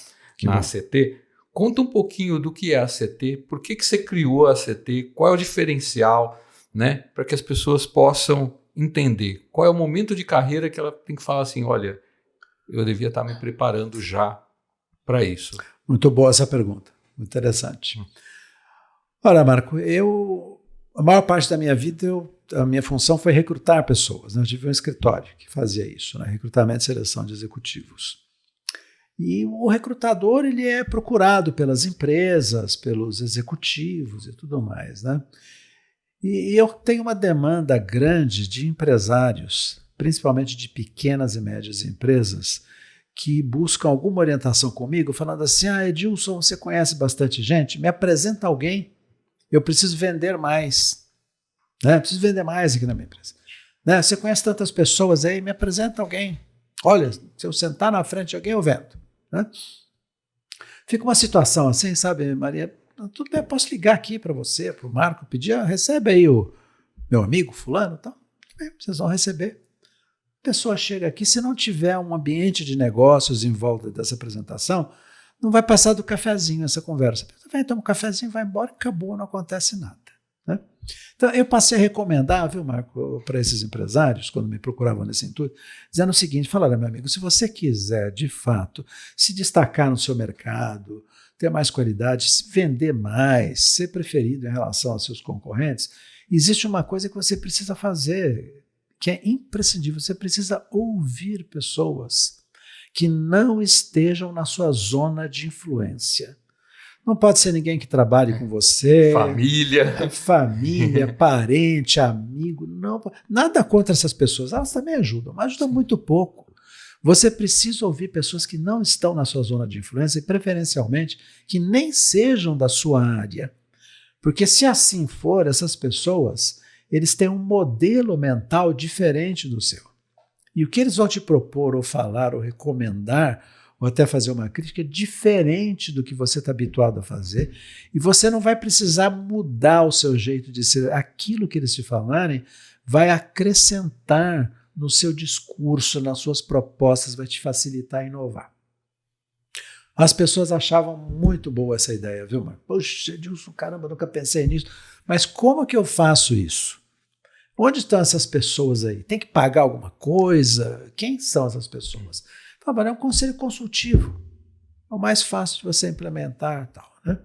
na ACT. Conta um pouquinho do que é a ACT, por que você criou a ACT, qual é o diferencial, né, para que as pessoas possam entender qual é o momento de carreira que ela tem que falar assim, olha, eu devia estar me preparando já para isso. Muito boa essa pergunta, muito interessante. Olha, Marco, a maior parte da minha vida, a minha função foi recrutar pessoas, né? Eu tive um escritório que fazia isso, né? Recrutamento e seleção de executivos. E o recrutador, ele é procurado pelas empresas, pelos executivos e tudo mais, né? E eu tenho uma demanda grande de empresários, principalmente de pequenas e médias empresas, que buscam alguma orientação comigo, falando assim, Edilson, você conhece bastante gente? Me apresenta alguém, eu preciso vender mais. Né? Preciso vender mais aqui na minha empresa. Né? Você conhece tantas pessoas aí, me apresenta alguém. Olha, se eu sentar na frente de alguém, eu vendo. Né? Fica uma situação assim, sabe, Maria? Tudo bem, posso ligar aqui para você, para o Marco, pedir, recebe aí o meu amigo fulano, tal. Bem, vocês vão receber. A pessoa chega aqui, se não tiver um ambiente de negócios em volta dessa apresentação, não vai passar do cafezinho essa conversa. A pessoa vai tomar um cafezinho, vai embora, acabou, não acontece nada. Né? Então, eu passei a recomendar, viu, Marco, para esses empresários, quando me procuravam nesse intuito, dizendo o seguinte, falaram, meu amigo, se você quiser, de fato, se destacar no seu mercado, ter mais qualidade, se vender mais, ser preferido em relação aos seus concorrentes, existe uma coisa que você precisa fazer, que é imprescindível, você precisa ouvir pessoas que não estejam na sua zona de influência. Não pode ser ninguém que trabalhe com você. Família, parente, amigo. Não, nada contra essas pessoas. Elas também ajudam, mas ajudam muito pouco. Você precisa ouvir pessoas que não estão na sua zona de influência e, preferencialmente, que nem sejam da sua área. Porque se assim for, essas pessoas, eles têm um modelo mental diferente do seu. E o que eles vão te propor, ou falar, ou recomendar, ou até fazer uma crítica, é diferente do que você está habituado a fazer, e você não vai precisar mudar o seu jeito de ser. Aquilo que eles te falarem vai acrescentar no seu discurso, nas suas propostas, vai te facilitar a inovar. As pessoas achavam muito boa essa ideia, viu, Marco? Poxa, Edilson, caramba, nunca pensei nisso. Mas como que eu faço isso? Onde estão essas pessoas aí? Tem que pagar alguma coisa? Quem são essas pessoas? É um conselho consultivo. É o mais fácil de você implementar. Tal, né?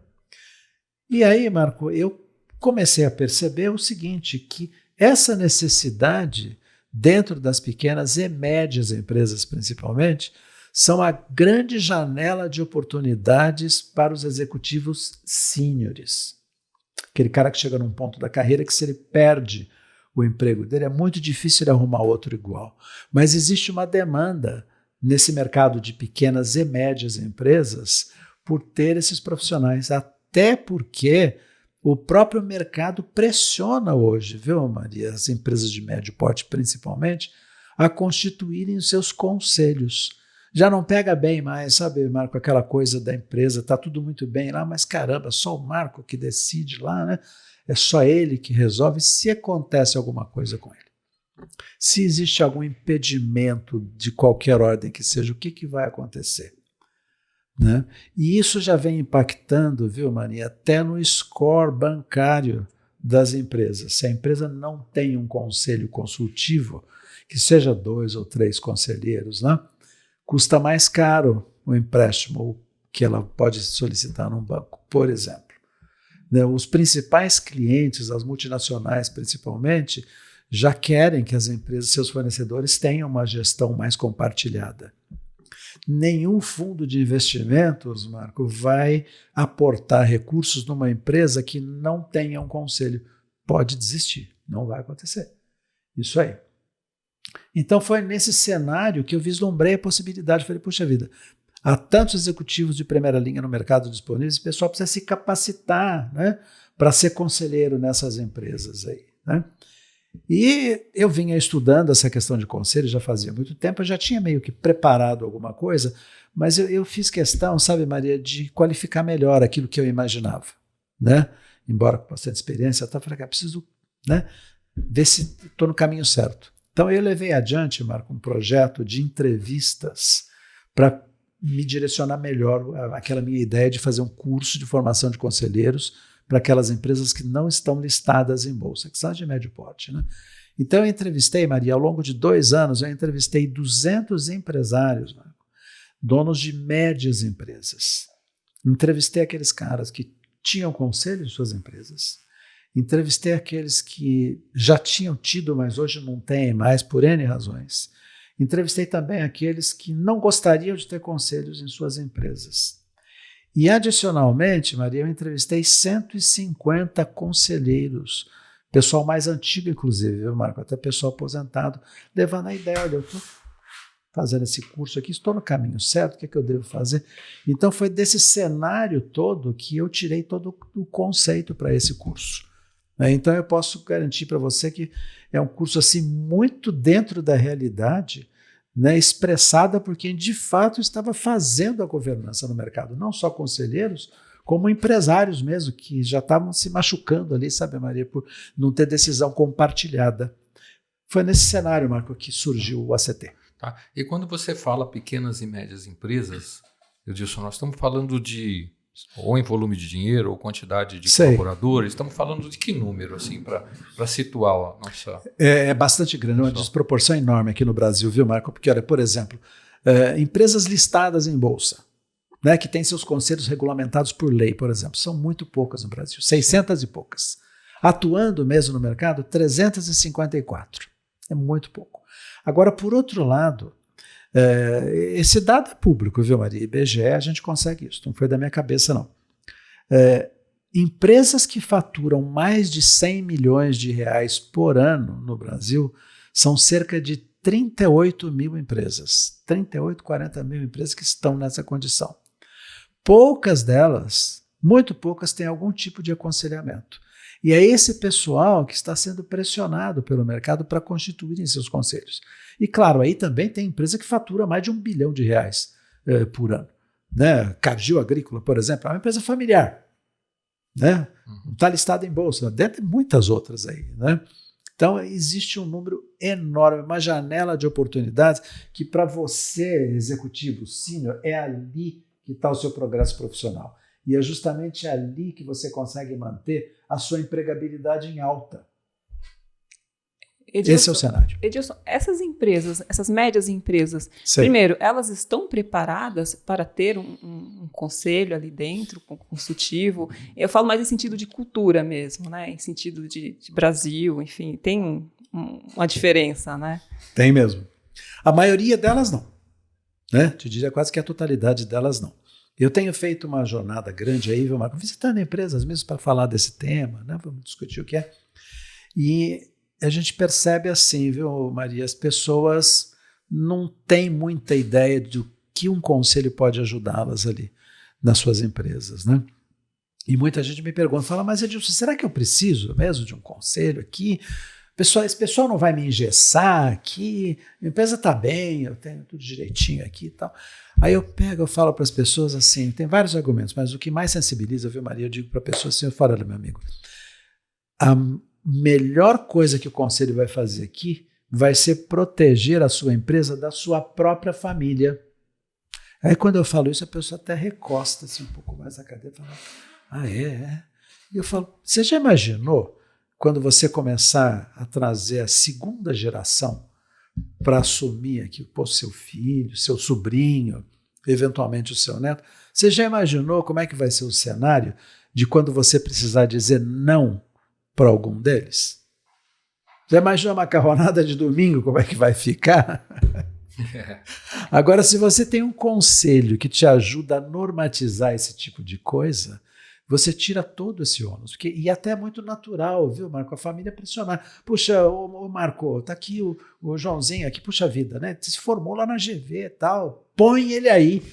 E aí, Marco, eu comecei a perceber o seguinte, que essa necessidade, dentro das pequenas e médias empresas principalmente, são a grande janela de oportunidades para os executivos sêniores. Aquele cara que chega num ponto da carreira que, se ele perde o emprego dele, é muito difícil ele arrumar outro igual. Mas existe uma demanda nesse mercado de pequenas e médias empresas por ter esses profissionais, até porque o próprio mercado pressiona hoje, viu, Maria, as empresas de médio porte principalmente, a constituírem os seus conselhos. Já não pega bem mais, sabe, Marco, aquela coisa da empresa, está tudo muito bem lá, mas caramba, só o Marco que decide lá, né? É só ele que resolve se acontece alguma coisa com ele. Se existe algum impedimento de qualquer ordem que seja, o que vai acontecer? Né? E isso já vem impactando, viu, Maria, até no score bancário das empresas. Se a empresa não tem um conselho consultivo, que seja 2 ou 3 conselheiros, né? Custa mais caro o empréstimo que ela pode solicitar num banco, por exemplo. Os principais clientes, as multinacionais principalmente, já querem que as empresas, seus fornecedores, tenham uma gestão mais compartilhada. Nenhum fundo de investimentos, Marco, vai aportar recursos numa empresa que não tenha um conselho. Pode desistir, não vai acontecer. Isso aí. Então foi nesse cenário que eu vislumbrei a possibilidade. Falei, puxa vida, há tantos executivos de primeira linha no mercado disponíveis, o pessoal precisa se capacitar, né, para ser conselheiro nessas empresas aí, né? E eu vinha estudando essa questão de conselho já fazia muito tempo, eu já tinha meio que preparado alguma coisa, mas eu fiz questão, sabe, Maria, de qualificar melhor aquilo que eu imaginava, né? Embora com bastante experiência, eu falei, preciso, né, ver se estou no caminho certo. Então eu levei adiante, Marco, um projeto de entrevistas para me direcionar melhor aquela minha ideia de fazer um curso de formação de conselheiros para aquelas empresas que não estão listadas em bolsa, que são de médio porte, né? Então eu entrevistei, Maria, ao longo de 2 anos, eu entrevistei 200 empresários, Marco, donos de médias empresas. Entrevistei aqueles caras que tinham conselho em suas empresas, entrevistei aqueles que já tinham tido, mas hoje não têm mais, por N razões. Entrevistei também aqueles que não gostariam de ter conselhos em suas empresas. E, adicionalmente, Maria, eu entrevistei 150 conselheiros, pessoal mais antigo, inclusive, viu, Marco? Até pessoal aposentado, levando a ideia, olha, eu estou fazendo esse curso aqui, estou no caminho certo, o que é que eu devo fazer? Então, foi desse cenário todo que eu tirei todo o conceito para esse curso. Então, eu posso garantir para você que é um curso assim, muito dentro da realidade, né, expressada por quem de fato estava fazendo a governança no mercado, não só conselheiros, como empresários mesmo, que já estavam se machucando ali, sabe, Maria, por não ter decisão compartilhada. Foi nesse cenário, Marco, que surgiu o ACT. Tá? E quando você fala pequenas e médias empresas, Edilson, nós estamos falando de, ou em volume de dinheiro, ou quantidade de colaboradores, estamos falando de que número, assim, para situar a nossa... É bastante grande, uma desproporção enorme aqui no Brasil, viu, Marco? Porque, olha, por exemplo, empresas listadas em bolsa, né, que têm seus conselhos regulamentados por lei, por exemplo, são muito poucas no Brasil, 600 e poucas. Atuando mesmo no mercado, 354. É muito pouco. Agora, por outro lado, esse dado é público, viu, Maria? IBGE, a gente consegue isso, não foi da minha cabeça, não. Empresas que faturam mais de 100 milhões de reais por ano no Brasil são cerca de 38 mil empresas, 38, 40 mil empresas que estão nessa condição. Poucas delas, muito poucas, têm algum tipo de aconselhamento. E é esse pessoal que está sendo pressionado pelo mercado para constituírem seus conselhos. E claro, aí também tem empresa que fatura mais de R$1 bilhão por ano. Né? Cargill Agrícola, por exemplo, é uma empresa familiar. Né? Não está listada em bolsa, deve ter muitas outras aí. Né? Então, existe um número enorme, uma janela de oportunidades que para você, executivo sênior, é ali que está o seu progresso profissional. E é justamente ali que você consegue manter a sua empregabilidade em alta. Edilson, esse é o cenário. Edilson, essas empresas, essas médias empresas, Sei. primeiro, elas estão preparadas para ter um conselho ali dentro, consultivo? Eu falo mais em sentido de cultura mesmo, né? Em sentido de Brasil, enfim, tem uma diferença, né? Tem mesmo. A maioria delas não. Né? Te diria quase que a totalidade delas não. Eu tenho feito uma jornada grande aí, viu, Marco? Visitando empresas mesmo para falar desse tema, né? Vamos discutir o que é. E a gente percebe assim, viu, Maria? As pessoas não têm muita ideia do que um conselho pode ajudá-las ali nas suas empresas, né? E muita gente me pergunta, fala, mas Edilson, será que eu preciso mesmo de um conselho aqui? Esse pessoal não vai me engessar aqui? A empresa está bem, eu tenho tudo direitinho aqui e tal. Aí eu falo para as pessoas assim, tem vários argumentos, mas o que mais sensibiliza, viu, Maria? Eu digo para a pessoa assim, eu falo, olha, meu amigo, a melhor coisa que o conselho vai fazer aqui vai ser proteger a sua empresa da sua própria família. Aí quando eu falo isso, a pessoa até recosta assim, um pouco mais a cadeira e fala, é? E eu falo, você já imaginou quando você começar a trazer a segunda geração para assumir aqui o seu filho, seu sobrinho, eventualmente o seu neto, você já imaginou como é que vai ser o cenário de quando você precisar dizer não para algum deles? Já imaginou a macarronada de domingo, como é que vai ficar? Agora, se você tem um conselho que te ajuda a normatizar esse tipo de coisa, você tira todo esse ônus. E até é muito natural, viu, Marco? A família pressionar. Puxa, ô Marco, tá aqui o Joãozinho, aqui, puxa vida, né? Se formou lá na GV e tal. Põe ele aí.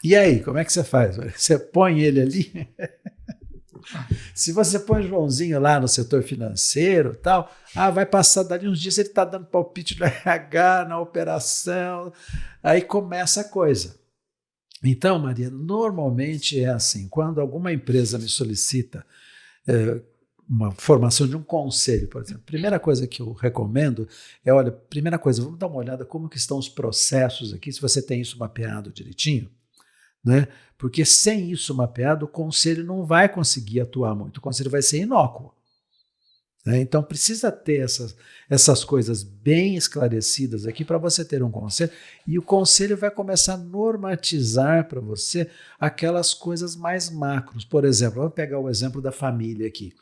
E aí, como é que você faz? Você põe ele ali? Se você põe o Joãozinho lá no setor financeiro e tal, vai passar dali uns dias, ele está dando palpite no RH, na operação, aí começa a coisa. Então, Maria, normalmente é assim, quando alguma empresa me solicita uma formação de um conselho, por exemplo, a primeira coisa que eu recomendo é, olha, primeira coisa, vamos dar uma olhada como que estão os processos aqui, se você tem isso mapeado direitinho, né? Porque sem isso mapeado, o conselho não vai conseguir atuar muito, o conselho vai ser inócuo. Né? Então precisa ter essas coisas bem esclarecidas aqui para você ter um conselho, e o conselho vai começar a normatizar para você aquelas coisas mais macros. Por exemplo, vamos pegar o exemplo da família aqui.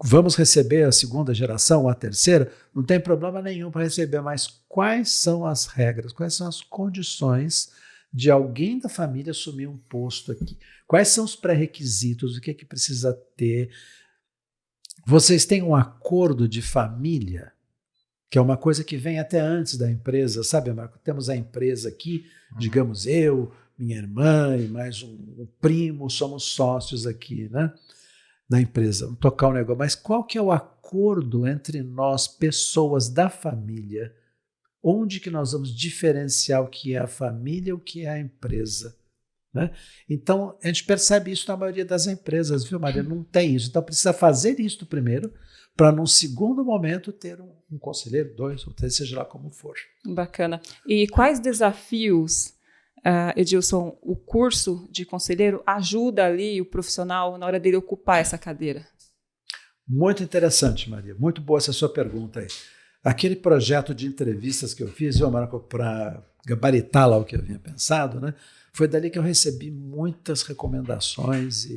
Vamos receber a segunda geração ou a terceira? Não tem problema nenhum para receber, mas quais são as regras, quais são as condições de alguém da família assumir um posto aqui? Quais são os pré-requisitos? O que é que precisa ter? Vocês têm um acordo de família, que é uma coisa que vem até antes da empresa, sabe, Marco? Temos a empresa aqui, digamos eu, minha irmã e mais um primo, somos sócios aqui, né, na empresa, vamos tocar o negócio. Mas qual que é o acordo entre nós, pessoas da família? Onde que nós vamos diferenciar o que é a família e o que é a empresa? Né? Então, a gente percebe isso na maioria das empresas, viu, Maria? Não tem isso. Então, precisa fazer isso primeiro para num segundo momento ter um conselheiro, 2 ou 3, seja lá como for. Bacana. E quais desafios, Edilson, o curso de conselheiro ajuda ali o profissional na hora dele ocupar essa cadeira? Muito interessante, Maria. Muito boa essa sua pergunta aí. Aquele projeto de entrevistas que eu fiz, Marco, para gabaritar lá o que eu havia pensado, né? Foi dali que eu recebi muitas recomendações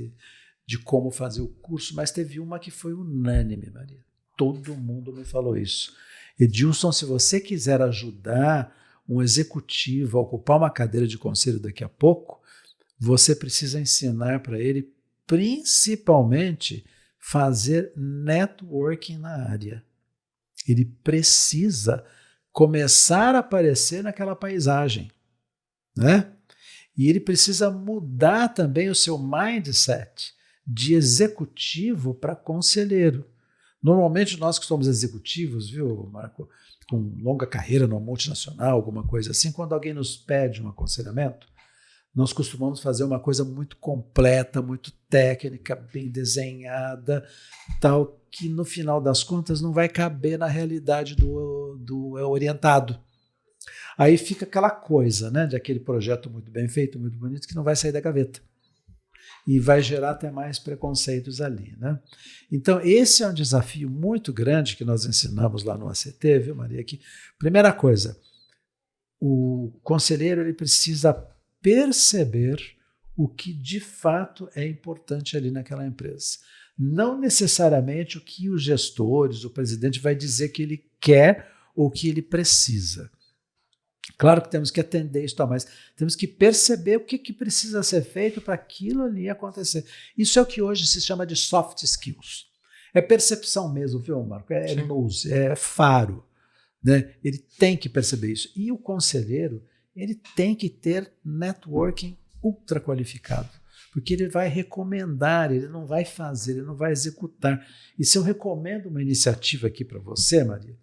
de como fazer o curso, mas teve uma que foi unânime, Maria. Todo mundo me falou isso. Edilson, se você quiser ajudar um executivo a ocupar uma cadeira de conselho daqui a pouco, você precisa ensinar para ele, principalmente, fazer networking na área. Ele precisa começar a aparecer naquela paisagem, né? E ele precisa mudar também o seu mindset de executivo para conselheiro. Normalmente nós que somos executivos, viu, Marco, com longa carreira numa multinacional, alguma coisa assim, quando alguém nos pede um aconselhamento, nós costumamos fazer uma coisa muito completa, muito técnica, bem desenhada, tal que no final das contas não vai caber na realidade do orientado. Aí fica aquela coisa, né, de aquele projeto muito bem feito, muito bonito, que não vai sair da gaveta. E vai gerar até mais preconceitos ali, né? Então, esse é um desafio muito grande que nós ensinamos lá no ACT, viu, Maria? Que, primeira coisa, o conselheiro ele precisa perceber o que de fato é importante ali naquela empresa. Não necessariamente o que os gestores, o presidente vai dizer que ele quer ou que ele precisa. Claro que temos que atender isso, mas temos que perceber o que precisa ser feito para aquilo ali acontecer. Isso é o que hoje se chama de soft skills. É percepção mesmo, viu, Marco? É nose, é faro. Né? Ele tem que perceber isso. E o conselheiro, ele tem que ter networking ultra qualificado, porque ele vai recomendar, ele não vai fazer, ele não vai executar. E se eu recomendo uma iniciativa aqui para você, Maria,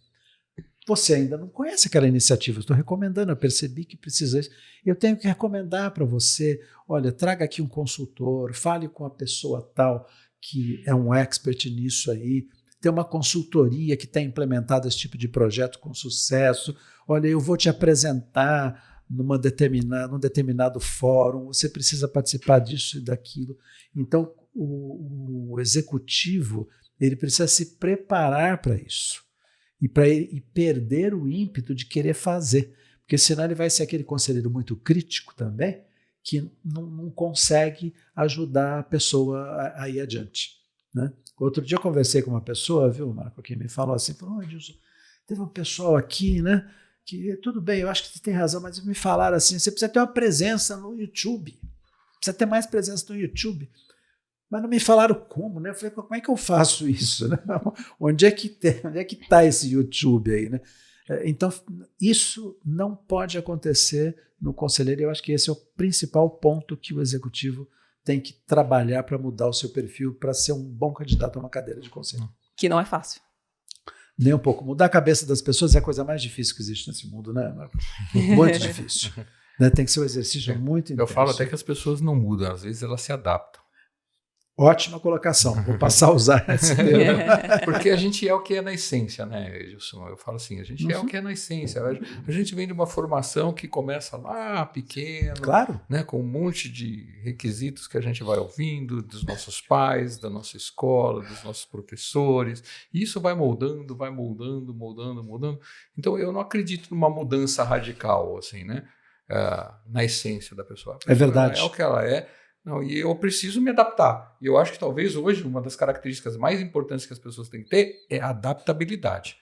você ainda não conhece aquela iniciativa, eu estou recomendando, eu percebi que precisa isso. Eu tenho que recomendar para você, olha, traga aqui um consultor, fale com a pessoa tal que é um expert nisso aí, tem uma consultoria que tem implementado esse tipo de projeto com sucesso, olha, eu vou te apresentar num determinado fórum, você precisa participar disso e daquilo. Então, o executivo ele precisa se preparar para isso. E perder o ímpeto de querer fazer. Porque senão ele vai ser aquele conselheiro muito crítico também, que não consegue ajudar a pessoa a ir adiante. Né? Outro dia eu conversei com uma pessoa, viu, Marco, que me falou assim, Edilson, teve um pessoal aqui, né, que tudo bem, eu acho que você tem razão, mas me falaram assim, você precisa ter uma presença no YouTube, precisa ter mais presença no YouTube. Mas não me falaram como, né? Eu falei, como é que eu faço isso? Né? Onde é que está esse YouTube aí? Né? Então, isso não pode acontecer no conselheiro. Eu acho que esse é o principal ponto que o executivo tem que trabalhar para mudar o seu perfil, para ser um bom candidato a uma cadeira de conselho. Que não é fácil. Nem um pouco. Mudar a cabeça das pessoas é a coisa mais difícil que existe nesse mundo, né, Marco? Muito difícil. Né? Tem que ser um exercício muito intenso. Eu falo até que as pessoas não mudam, às vezes elas se adaptam. Ótima colocação, vou passar a usar esse termo. Porque a gente é o que é na essência, né, Edilson? Eu falo assim, a gente é o que é na essência. A gente vem de uma formação que começa lá pequeno, claro, né, com um monte de requisitos que a gente vai ouvindo dos nossos pais, da nossa escola, dos nossos professores. E isso vai moldando. Então, eu não acredito numa mudança radical, assim, né, na essência da pessoa. É verdade. É o que ela é. Não, e eu preciso me adaptar. E eu acho que talvez hoje uma das características mais importantes que as pessoas têm que ter é a adaptabilidade.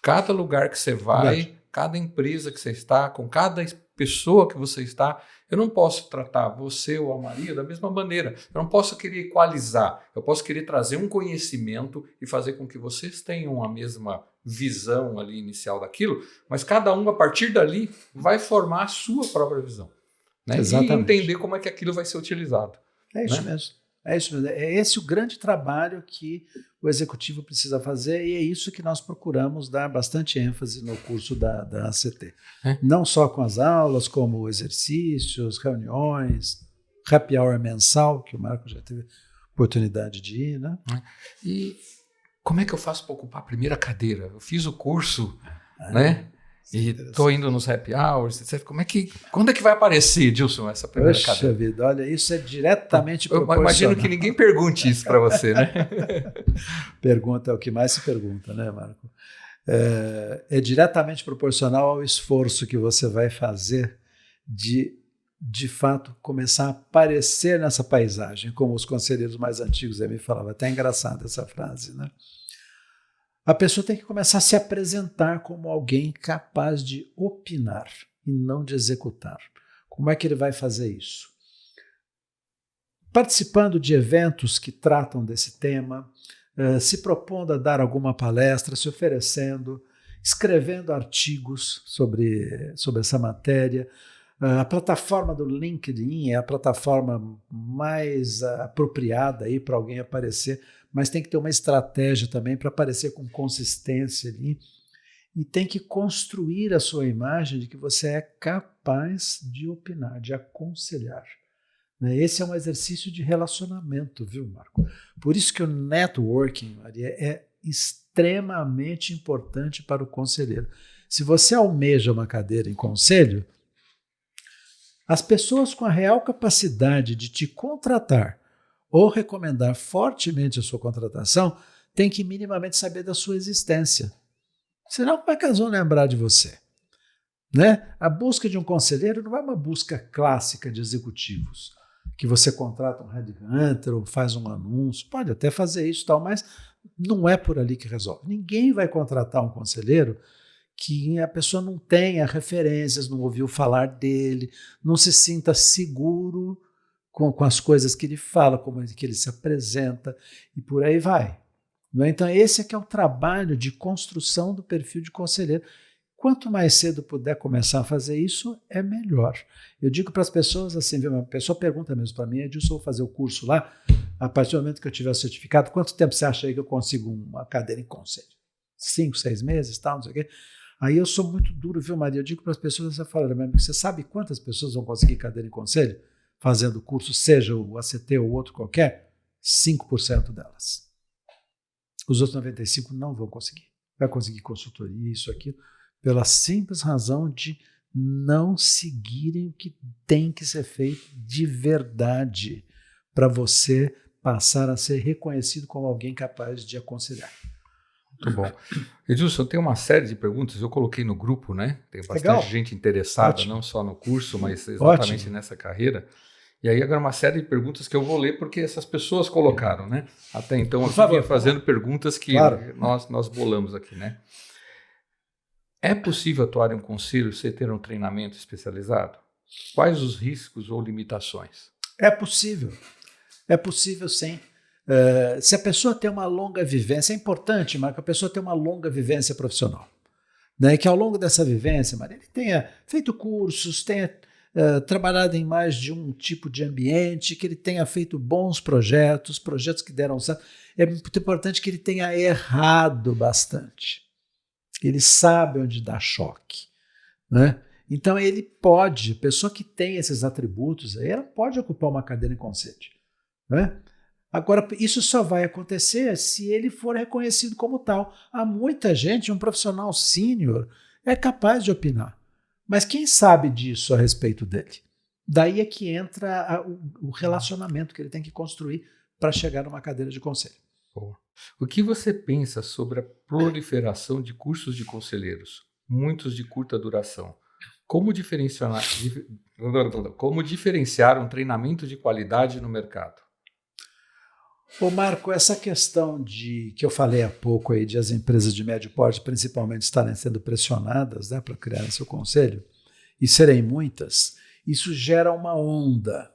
Cada lugar que você vai, cada empresa que você está, com cada pessoa que você está, eu não posso tratar você ou a Maria da mesma maneira. Eu não posso querer equalizar. Eu posso querer trazer um conhecimento e fazer com que vocês tenham a mesma visão ali inicial daquilo, mas cada um, a partir dali, vai formar a sua própria visão. Né? E entender como é que aquilo vai ser utilizado. É isso mesmo. É isso mesmo. É esse o grande trabalho que o executivo precisa fazer e é isso que nós procuramos dar bastante ênfase no curso da ACT. Não só com as aulas, como exercícios, reuniões, happy hour mensal, que o Marco já teve oportunidade de ir. Né? E como é que eu faço para ocupar a primeira cadeira? Eu fiz o curso, né? E estou indo nos happy hours, etc. Quando é que vai aparecer, Dilson, essa primeira cadeira? Poxa vida, olha, isso é diretamente eu proporcional. Imagino que ninguém pergunte isso para você, né? Pergunta é o que mais se pergunta, né, Marco? É diretamente proporcional ao esforço que você vai fazer de fato, começar a aparecer nessa paisagem, como os conselheiros mais antigos me falavam. Até é engraçada essa frase, né? A pessoa tem que começar a se apresentar como alguém capaz de opinar e não de executar. Como é que ele vai fazer isso? Participando de eventos que tratam desse tema, se propondo a dar alguma palestra, se oferecendo, escrevendo artigos sobre essa matéria. A plataforma do LinkedIn é a plataforma mais apropriada para alguém aparecer, mas tem que ter uma estratégia também para aparecer com consistência ali. E tem que construir a sua imagem de que você é capaz de opinar, de aconselhar. Esse é um exercício de relacionamento, viu, Marco? Por isso que o networking, Maria, é extremamente importante para o conselheiro. Se você almeja uma cadeira em conselho, as pessoas com a real capacidade de te contratar ou recomendar fortemente a sua contratação têm que minimamente saber da sua existência. Senão, como é que elas vão lembrar de você? Né? A busca de um conselheiro não é uma busca clássica de executivos, que você contrata um headhunter ou faz um anúncio, pode até fazer isso, mas não é por ali que resolve. Ninguém vai contratar um conselheiro que a pessoa não tenha referências, não ouviu falar dele, não se sinta seguro com as coisas que ele fala, como que ele se apresenta, e por aí vai. Então, esse é que é o trabalho de construção do perfil de conselheiro. Quanto mais cedo puder começar a fazer isso, é melhor. Eu digo para as pessoas assim, uma pessoa pergunta mesmo para mim, Edilson, eu vou fazer o curso lá, a partir do momento que eu tiver o certificado, quanto tempo você acha aí que eu consigo uma cadeira em conselho? 5, 6 meses, tal, não sei o quê. Aí eu sou muito duro, viu, Maria? Eu digo para as pessoas, você sabe quantas pessoas vão conseguir cadeira em conselho fazendo o curso, seja o ACT ou outro qualquer? 5% delas. Os outros 95% não vão conseguir. Vai conseguir consultoria, isso, aquilo, pela simples razão de não seguirem o que tem que ser feito de verdade para você passar a ser reconhecido como alguém capaz de aconselhar. Muito bom. Edilson, tem uma série de perguntas, eu coloquei no grupo, né? Tem bastante Legal. gente interessada, Ótimo. Não só no curso, mas exatamente Ótimo. Nessa carreira. E aí agora uma série de perguntas que eu vou ler porque essas pessoas colocaram, né? Até então eu vinha fazendo perguntas que nós bolamos aqui, né? É possível atuar em um conselho sem ter um treinamento especializado? Quais os riscos ou limitações? É possível sim. Se a pessoa tem uma longa vivência, é importante, Marco, a pessoa ter uma longa vivência profissional. Né? Que ao longo dessa vivência, Maria, ele tenha feito cursos, tenha trabalhado em mais de um tipo de ambiente, que ele tenha feito bons projetos que deram certo. É muito importante que ele tenha errado bastante. Que ele sabe onde dá choque. Né? Então, ele pode, a pessoa que tem esses atributos, ela pode ocupar uma cadeira em conselho. Né? Agora, isso só vai acontecer se ele for reconhecido como tal. Há muita gente, um profissional sênior, é capaz de opinar. Mas quem sabe disso a respeito dele? Daí é que entra o relacionamento que ele tem que construir para chegar numa cadeira de conselho. Boa. O que você pensa sobre a proliferação de cursos de conselheiros, muitos de curta duração? Como diferenciar um treinamento de qualidade no mercado? Ô Marco, essa questão que eu falei há pouco aí de as empresas de médio porte principalmente estarem sendo pressionadas, né, para criar seu conselho, e serem muitas, isso gera uma onda.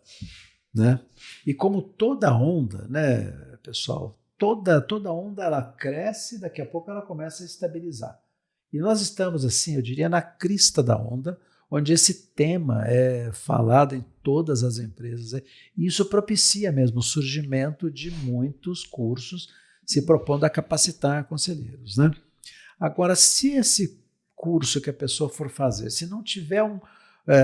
Né? E como toda onda, né, pessoal, toda onda ela cresce, daqui a pouco ela começa a estabilizar. E nós estamos, assim, eu diria, na crista da onda, onde esse tema é falado em todas as empresas. E isso propicia mesmo o surgimento de muitos cursos se propondo a capacitar conselheiros. Né? Agora, se esse curso que a pessoa for fazer, se não tiver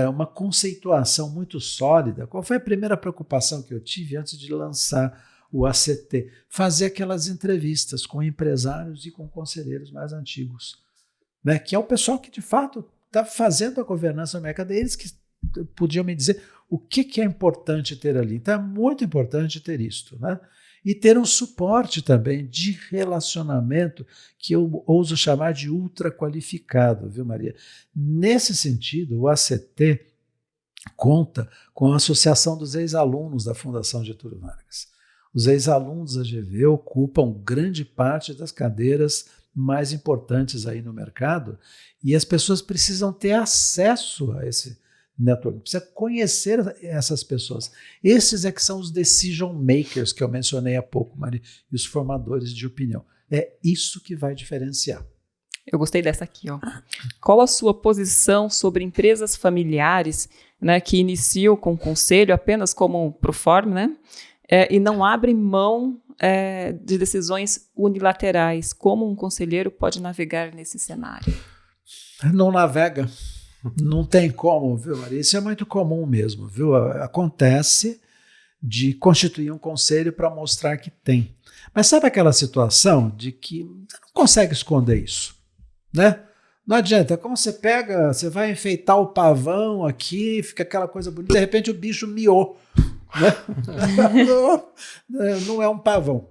uma conceituação muito sólida, qual foi a primeira preocupação que eu tive antes de lançar o ACT, fazer aquelas entrevistas com empresários e com conselheiros mais antigos, né? Que é o pessoal que, de fato, está fazendo a governança no mercado, eles que podiam me dizer o que é importante ter ali. Então, é muito importante ter isto, né? E ter um suporte também de relacionamento, que eu ouso chamar de ultra qualificado, viu, Maria? Nesse sentido, o ACT conta com a Associação dos Ex-Alunos da Fundação Getúlio Vargas. Os ex-alunos da GV ocupam grande parte das cadeiras mais importantes aí no mercado e as pessoas precisam ter acesso a esse network, precisa conhecer essas pessoas. Esses é que são os decision makers que eu mencionei há pouco, Maria, e os formadores de opinião. É isso que vai diferenciar. Eu gostei dessa aqui, ó. Qual a sua posição sobre empresas familiares, né, que iniciam com conselho apenas como proforma, né, e não abrem mão de decisões unilaterais? Como um conselheiro pode navegar nesse cenário? Não navega. Não tem como, viu, Maria? Isso é muito comum mesmo, viu? Acontece de constituir um conselho para mostrar que tem. Mas sabe aquela situação de que você não consegue esconder isso, né? Não adianta, é como você pega, você vai enfeitar o pavão aqui, fica aquela coisa bonita, de repente o bicho miou, né? Não é um pavão,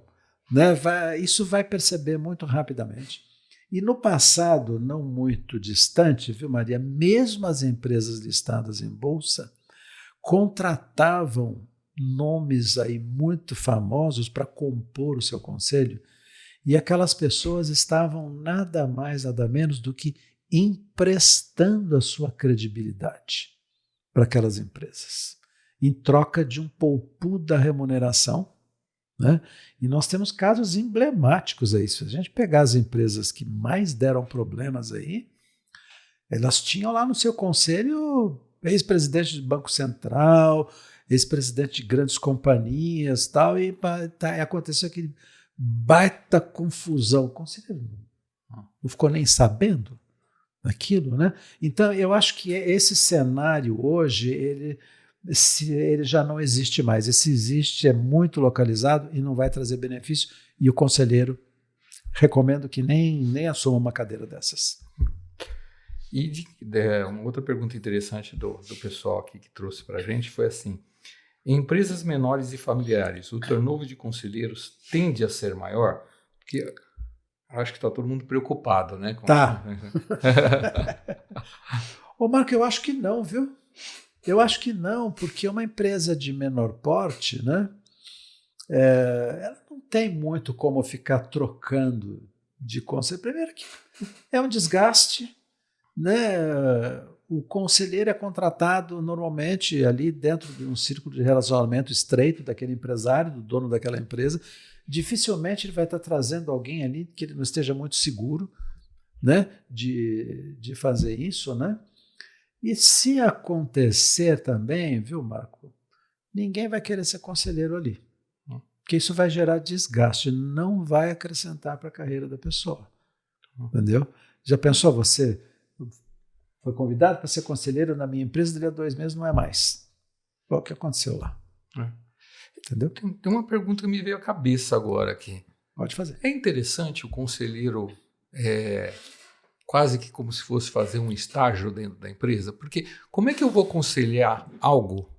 né? Isso vai perceber muito rapidamente. E no passado, não muito distante, viu, Maria, mesmo as empresas listadas em bolsa contratavam nomes aí muito famosos para compor o seu conselho, e aquelas pessoas estavam nada mais, nada menos do que emprestando a sua credibilidade para aquelas empresas, em troca de um poupu da remuneração, né? E nós temos casos emblemáticos aí. Se a gente pegar as empresas que mais deram problemas aí, elas tinham lá no seu conselho ex-presidente de Banco Central, ex-presidente de grandes companhias, tal, e aconteceu aquele baita confusão. O conselheiro não ficou nem sabendo daquilo, né? Então, eu acho que esse cenário hoje, ele já não existe mais. Esse existe, é muito localizado e não vai trazer benefício, e o conselheiro recomendo que nem assuma uma cadeira dessas. E uma outra pergunta interessante do pessoal aqui que trouxe para a gente foi assim: em empresas menores e familiares, o turnover de conselheiros tende a ser maior? Porque acho que está todo mundo preocupado, né? Tá. Ô, Marco, eu acho que não, viu? Eu acho que não, porque uma empresa de menor porte, né, ela não tem muito como ficar trocando de conselho. Primeiro que é um desgaste, né? O conselheiro é contratado normalmente ali dentro de um círculo de relacionamento estreito daquele empresário, do dono daquela empresa. Dificilmente ele vai estar trazendo alguém ali que ele não esteja muito seguro, né, de fazer isso, né? E se acontecer também, viu, Marco, ninguém vai querer ser conselheiro ali, porque isso vai gerar desgaste, não vai acrescentar para a carreira da pessoa, entendeu? Já pensou, você foi convidado para ser conselheiro na minha empresa, dali a 2 meses não é mais. Qual que aconteceu lá? Entendeu? Tem uma pergunta que me veio à cabeça agora aqui. Pode fazer. É interessante o conselheiro quase que como se fosse fazer um estágio dentro da empresa? Porque como é que eu vou aconselhar algo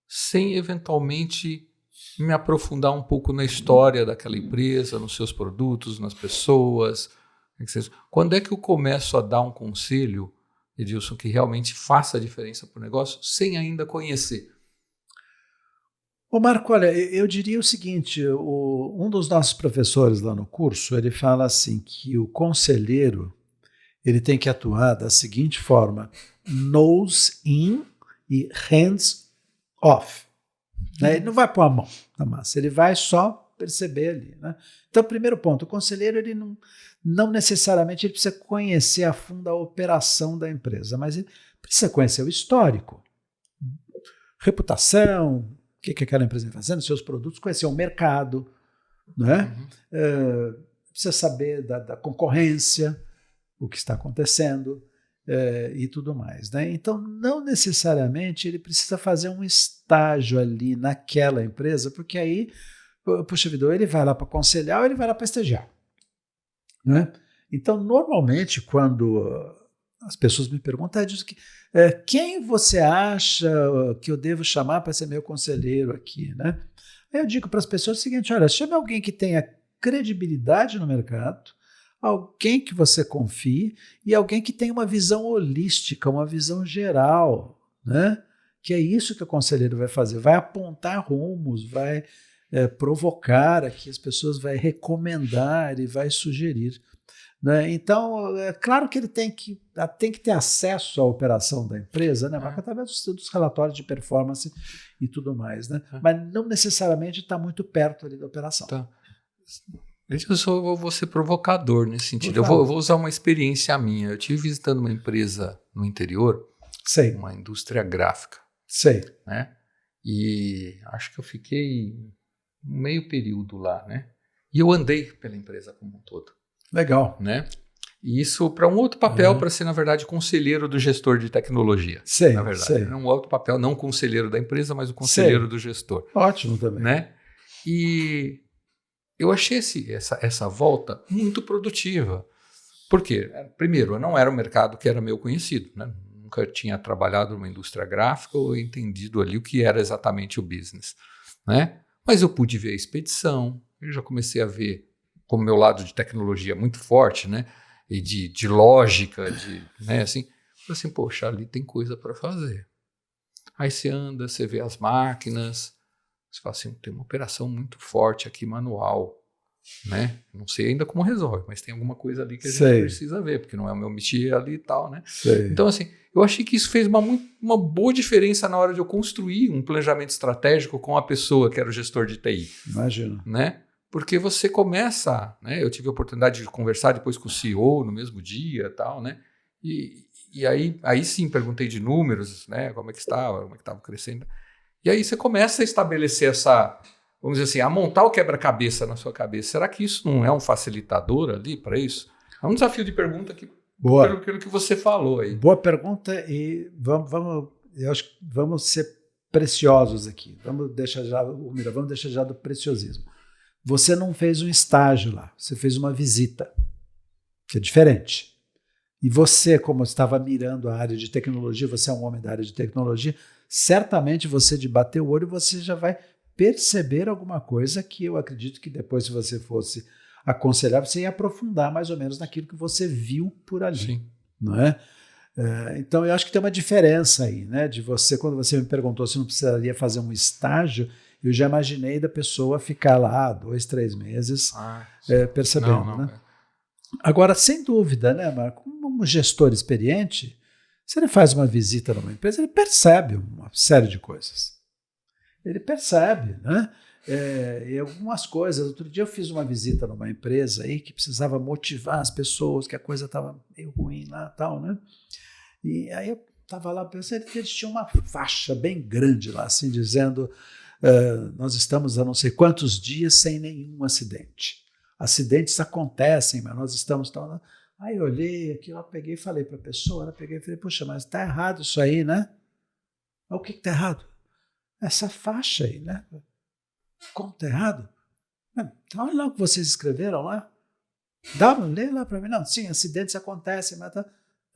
sem eventualmente me aprofundar um pouco na história daquela empresa, nos seus produtos, nas pessoas? Quando é que eu começo a dar um conselho, Edilson, que realmente faça a diferença para o negócio, sem ainda conhecer? Ô Marco, olha, eu diria o seguinte, um dos nossos professores lá no curso, ele fala assim, que o conselheiro ele tem que atuar da seguinte forma: nose in e hands off. Né? Ele não vai pôr a mão na massa, ele vai só perceber ali. Né? Então, primeiro ponto, o conselheiro ele não necessariamente ele precisa conhecer a fundo a operação da empresa, mas ele precisa conhecer o histórico, reputação, o que aquela empresa está fazendo, seus produtos, conhecer o mercado, né? Precisa saber da concorrência, o que está acontecendo e tudo mais. Né? Então, não necessariamente ele precisa fazer um estágio ali naquela empresa, porque aí Puxa vida, ou ele vai lá para aconselhar ou ele vai lá para estagiar. Né? Então, normalmente, quando as pessoas me perguntam, quem você acha que eu devo chamar para ser meu conselheiro aqui? Né? Aí eu digo para as pessoas o seguinte, olha, chame alguém que tenha credibilidade no mercado, alguém que você confie e alguém que tenha uma visão holística, uma visão geral, né? Que é isso que o conselheiro vai fazer, vai apontar rumos, vai provocar aqui as pessoas, vai recomendar e vai sugerir. Né? Então, é claro que ele tem que ter acesso à operação da empresa, né? Mas através dos relatórios de performance e tudo mais. Né? Mas não necessariamente está muito perto ali da operação. Tá. Eu vou ser provocador nesse sentido. Eu vou usar uma experiência minha. Eu estive visitando uma empresa no interior, Sei. uma indústria gráfica. Sei. Né? E acho que eu fiquei meio período lá. Né? E eu andei pela empresa como um todo. Legal. Né? E isso para um outro papel, para ser, na verdade, conselheiro do gestor de tecnologia. Sei, na verdade. sei. Era um outro papel, não conselheiro da empresa, mas o conselheiro do gestor. Ótimo também. Né? E eu achei essa volta muito produtiva. Por quê? Primeiro, eu não era um mercado que era meu conhecido. Né? Nunca tinha trabalhado numa indústria gráfica ou entendido ali o que era exatamente o business. Né? Mas eu pude ver a expedição, eu já comecei a ver como meu lado de tecnologia muito forte, né? E de lógica, né? Assim, poxa, ali tem coisa para fazer. Aí você anda, você vê as máquinas, você fala assim, tem uma operação muito forte aqui, manual, né? Não sei ainda como resolve, mas tem alguma coisa ali que a gente precisa ver, porque não é o meu métier ali e tal, né? Então, assim, eu achei que isso fez uma boa diferença na hora de eu construir um planejamento estratégico com a pessoa que era o gestor de TI. Imagino. Né? Porque você começa, né? Eu tive a oportunidade de conversar depois com o CEO no mesmo dia e tal, né? E aí sim perguntei de números, né? Como é que estava crescendo. E aí você começa a estabelecer vamos dizer assim, a montar o quebra-cabeça na sua cabeça. Será que isso não é um facilitador ali para isso? É um desafio de pergunta pelo que você falou aí. Boa pergunta e eu acho que vamos ser preciosos aqui. Vamos deixar já do preciosismo. Você não fez um estágio lá, você fez uma visita, que é diferente. E você, como estava mirando a área de tecnologia, você é um homem da área de tecnologia, certamente você de bater o olho, você já vai perceber alguma coisa que eu acredito que depois, se você fosse aconselhar, você ia aprofundar mais ou menos naquilo que você viu por ali. Sim. Não é? Então, eu acho que tem uma diferença aí, né? De você, quando você me perguntou se não precisaria fazer um estágio, eu já imaginei da pessoa ficar lá 2, 3 meses percebendo. Não, né? Agora, sem dúvida, né, Marco? Como um gestor experiente, se ele faz uma visita numa empresa, ele percebe uma série de coisas. Ele percebe, né? E algumas coisas. Outro dia eu fiz uma visita numa empresa aí que precisava motivar as pessoas, que a coisa estava meio ruim lá e tal, né? E aí eu estava lá pensando que eles tinham uma faixa bem grande lá, assim, dizendo... nós estamos há não sei quantos dias sem nenhum acidente. Acidentes acontecem, mas nós estamos... Aí eu olhei aqui, eu peguei e falei para a pessoa, falei, poxa, mas está errado isso aí, né? O que está errado? Essa faixa aí, né? Como está errado? Então, olha lá o que vocês escreveram lá. Lê lá para mim. Não, sim, acidentes acontecem, mas...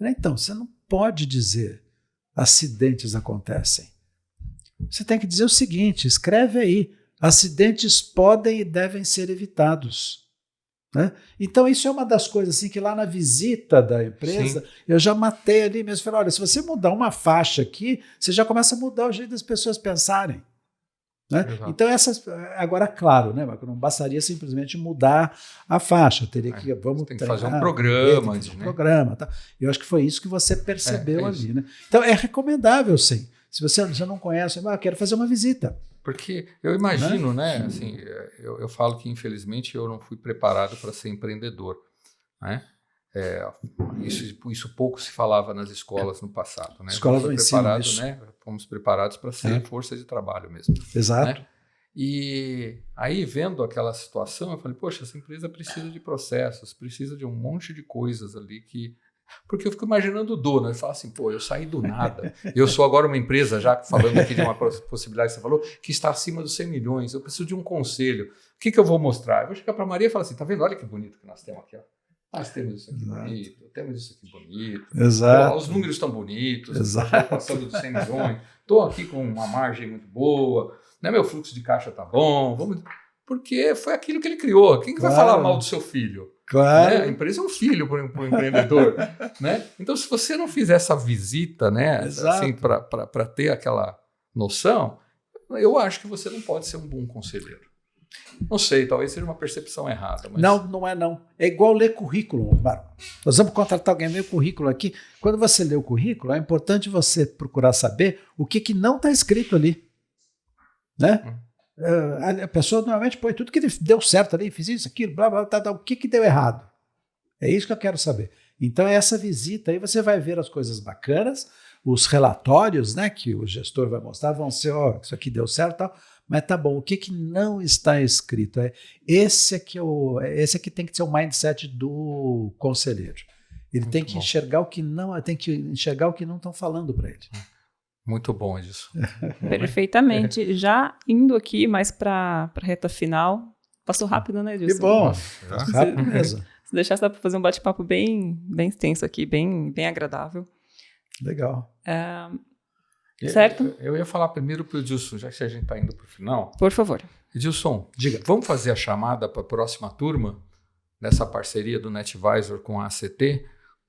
Então, você não pode dizer acidentes acontecem. Você tem que dizer o seguinte, escreve aí, acidentes podem e devem ser evitados. Né? Então isso é uma das coisas assim, que lá na visita da empresa, sim, eu já matei ali mesmo, falei, olha, se você mudar uma faixa aqui, você já começa a mudar o jeito das pessoas pensarem. Né? Então agora claro, né, Marco, não bastaria simplesmente mudar a faixa, teria que tem que fazer um programa, programa, tá? Eu acho que foi isso que você percebeu ali, né? Então é recomendável, sim. Se você não conhece, eu quero fazer uma visita. Porque eu imagino, né? Assim, eu falo que infelizmente eu não fui preparado para ser empreendedor, né? Isso pouco se falava nas escolas no passado, né? Escola do ensino, né? Fomos preparados para ser força de trabalho mesmo. Exato. Né? E aí, vendo aquela situação, eu falei, poxa, essa empresa precisa de processos, precisa de um monte de coisas ali que Porque eu fico imaginando o dono, ele fala assim, pô, eu saí do nada, eu sou agora uma empresa, já falando aqui de uma possibilidade que você falou, que está acima dos 100 milhões, eu preciso de um conselho. O que eu vou mostrar? Eu vou chegar para a Maria e falar assim, tá vendo? Olha que bonito que nós temos aqui, ó. Nós temos isso aqui bonito, temos isso aqui bonito. Exato. Os números estão bonitos, Exato. passando dos 100 milhões, estou aqui com uma margem muito boa, né, meu fluxo de caixa está bom, porque foi aquilo que ele criou. Quem que vai falar mal do seu filho? Claro. Né? A empresa é um filho para o empreendedor. Né? Então, se você não fizer essa visita, né, assim, para ter aquela noção, eu acho que você não pode ser um bom conselheiro. Não sei, talvez seja uma percepção errada. Mas... Não é não. É igual ler currículo, Marco. Nós vamos contratar alguém ler currículo aqui. Quando você lê o currículo, é importante você procurar saber o que não está escrito ali. Né? A pessoa normalmente põe tudo que deu certo ali, fiz isso, aquilo, blá, blá, blá, o que deu errado. É isso que eu quero saber. Então, essa visita aí você vai ver as coisas bacanas, os relatórios, né, que o gestor vai mostrar, vão ser, ó, isso aqui deu certo e tal, mas tá bom, o que não está escrito? Esse aqui tem que ser o mindset do conselheiro. Ele Muito tem que bom. enxergar o que não, tem que enxergar o que não estão falando para ele. Muito bom disso. Perfeitamente. Já indo aqui mais para a reta final, passou rápido, né, Edilson? Que bom, Já. rápido mesmo. Se deixar, dá para fazer um bate-papo bem extenso aqui, bem agradável. Legal. Certo? Eu ia falar primeiro para o Edilson, já que a gente está indo para o final. Por favor. Edilson, Diga. Vamos fazer a chamada para a próxima turma, nessa parceria do NetVisor com a ACT?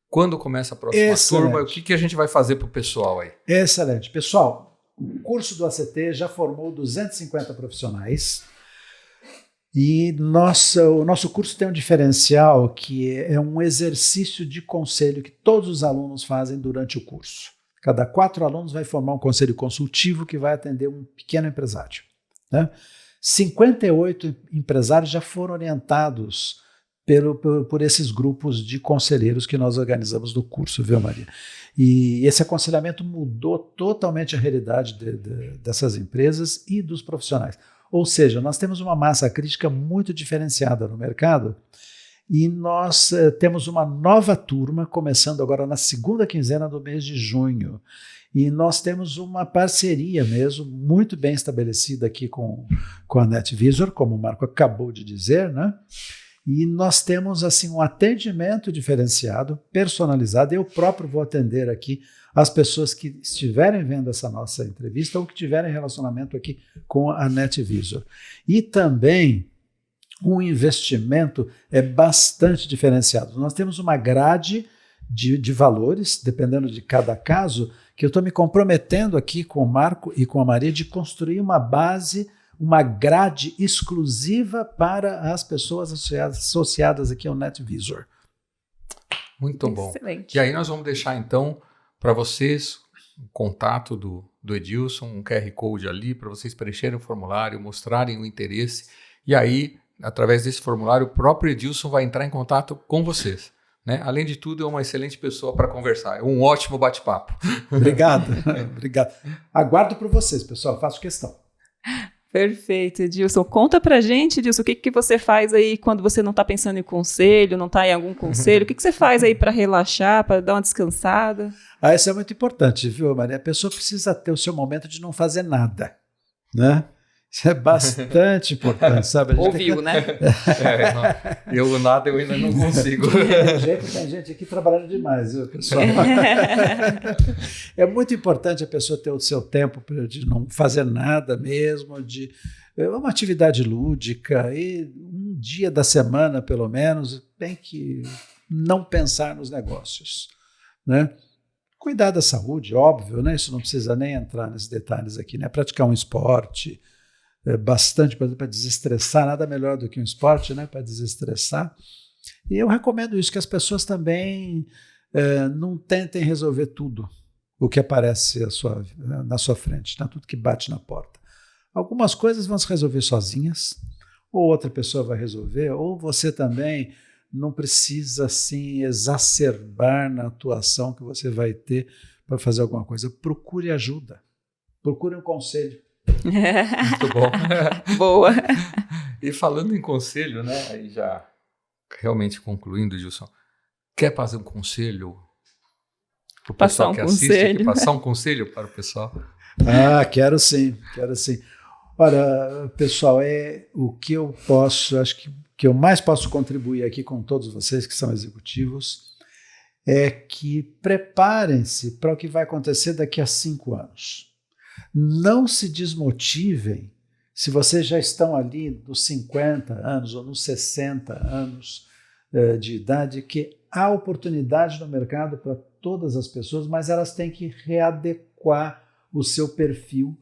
Quando começa a próxima turma, o que a gente vai fazer para o pessoal aí? Excelente. Pessoal, o curso do ACT já formou 250 profissionais e o nosso curso tem um diferencial que é um exercício de conselho que todos os alunos fazem durante o curso. Cada 4 alunos vai formar um conselho consultivo que vai atender um pequeno empresário. Né? 58 empresários já foram orientados por esses grupos de conselheiros que nós organizamos no curso, viu, Maria? E esse aconselhamento mudou totalmente a realidade dessas empresas e dos profissionais. Ou seja, nós temos uma massa crítica muito diferenciada no mercado e nós temos uma nova turma começando agora na segunda quinzena do mês de junho. E nós temos uma parceria mesmo muito bem estabelecida aqui com a NetVisor, como o Marco acabou de dizer, né? E nós temos assim um atendimento diferenciado, personalizado. Eu próprio vou atender aqui as pessoas que estiverem vendo essa nossa entrevista ou que tiverem relacionamento aqui com a NetVisor. E também um investimento bastante diferenciado. Nós temos uma grade de valores, dependendo de cada caso, que eu estou me comprometendo aqui com o Marco e com a Maria de construir uma base, uma grade exclusiva para as pessoas associadas aqui ao NetVisor. Muito bom. Excelente. E aí nós vamos deixar, então, para vocês o contato do Edilson, um QR Code ali, para vocês preencherem o formulário, mostrarem o interesse. E aí, através desse formulário, o próprio Edilson vai entrar em contato com vocês. Né? Além de tudo, é uma excelente pessoa para conversar. É um ótimo bate-papo. Obrigado. Obrigado. Aguardo por vocês, pessoal. Faço questão. Perfeito, Edilson. Conta pra gente, Edilson, o que você faz aí quando você não está pensando em conselho, não está em algum conselho? O que você faz aí para relaxar, para dar uma descansada? Isso é muito importante, viu, Maria? A pessoa precisa ter o seu momento de não fazer nada, né? Isso é bastante importante, sabe? Ouviu, né? Eu nada, eu ainda não consigo. Tem gente aqui trabalhando demais, viu, pessoal? É muito importante a pessoa ter o seu tempo de não fazer nada mesmo, de uma atividade lúdica e um dia da semana, pelo menos, tem que não pensar nos negócios, né? Cuidar da saúde, óbvio, né? Isso não precisa nem entrar nesses detalhes aqui, né? Praticar um esporte, bastante para desestressar, nada melhor do que um esporte, né, para desestressar. E eu recomendo isso, que as pessoas também não tentem resolver tudo o que aparece na sua frente, né, tudo que bate na porta. Algumas coisas vão se resolver sozinhas, ou outra pessoa vai resolver, ou você também não precisa assim, exacerbar na atuação que você vai ter para fazer alguma coisa. Procure ajuda, procure um conselho. Muito bom. Boa. E falando em conselho, né? Aí já realmente concluindo, Gilson, quer fazer um conselho Para o Passar pessoal um que assiste, conselho. aqui, passar um conselho para o pessoal. Quero sim, quero sim. Olha, pessoal, o que eu posso, acho que eu mais posso contribuir aqui com todos vocês que são executivos, é que preparem-se para o que vai acontecer daqui a 5 anos. Não se desmotivem se vocês já estão ali nos 50 anos ou nos 60 anos de idade, que há oportunidade no mercado para todas as pessoas, mas elas têm que readequar o seu perfil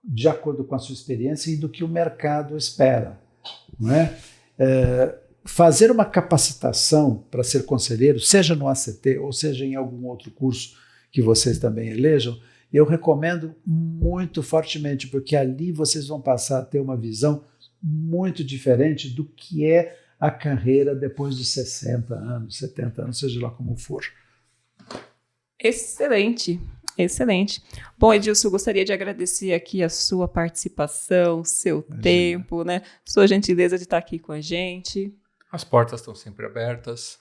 de acordo com a sua experiência e do que o mercado espera. Não é? Fazer uma capacitação para ser conselheiro, seja no ACT ou seja em algum outro curso que vocês também elejam, eu recomendo muito fortemente, porque ali vocês vão passar a ter uma visão muito diferente do que é a carreira depois dos 60 anos, 70 anos, seja lá como for. Excelente, excelente. Bom, Edilson, eu gostaria de agradecer aqui a sua participação, seu tempo, né? Sua gentileza de estar aqui com a gente. As portas estão sempre abertas.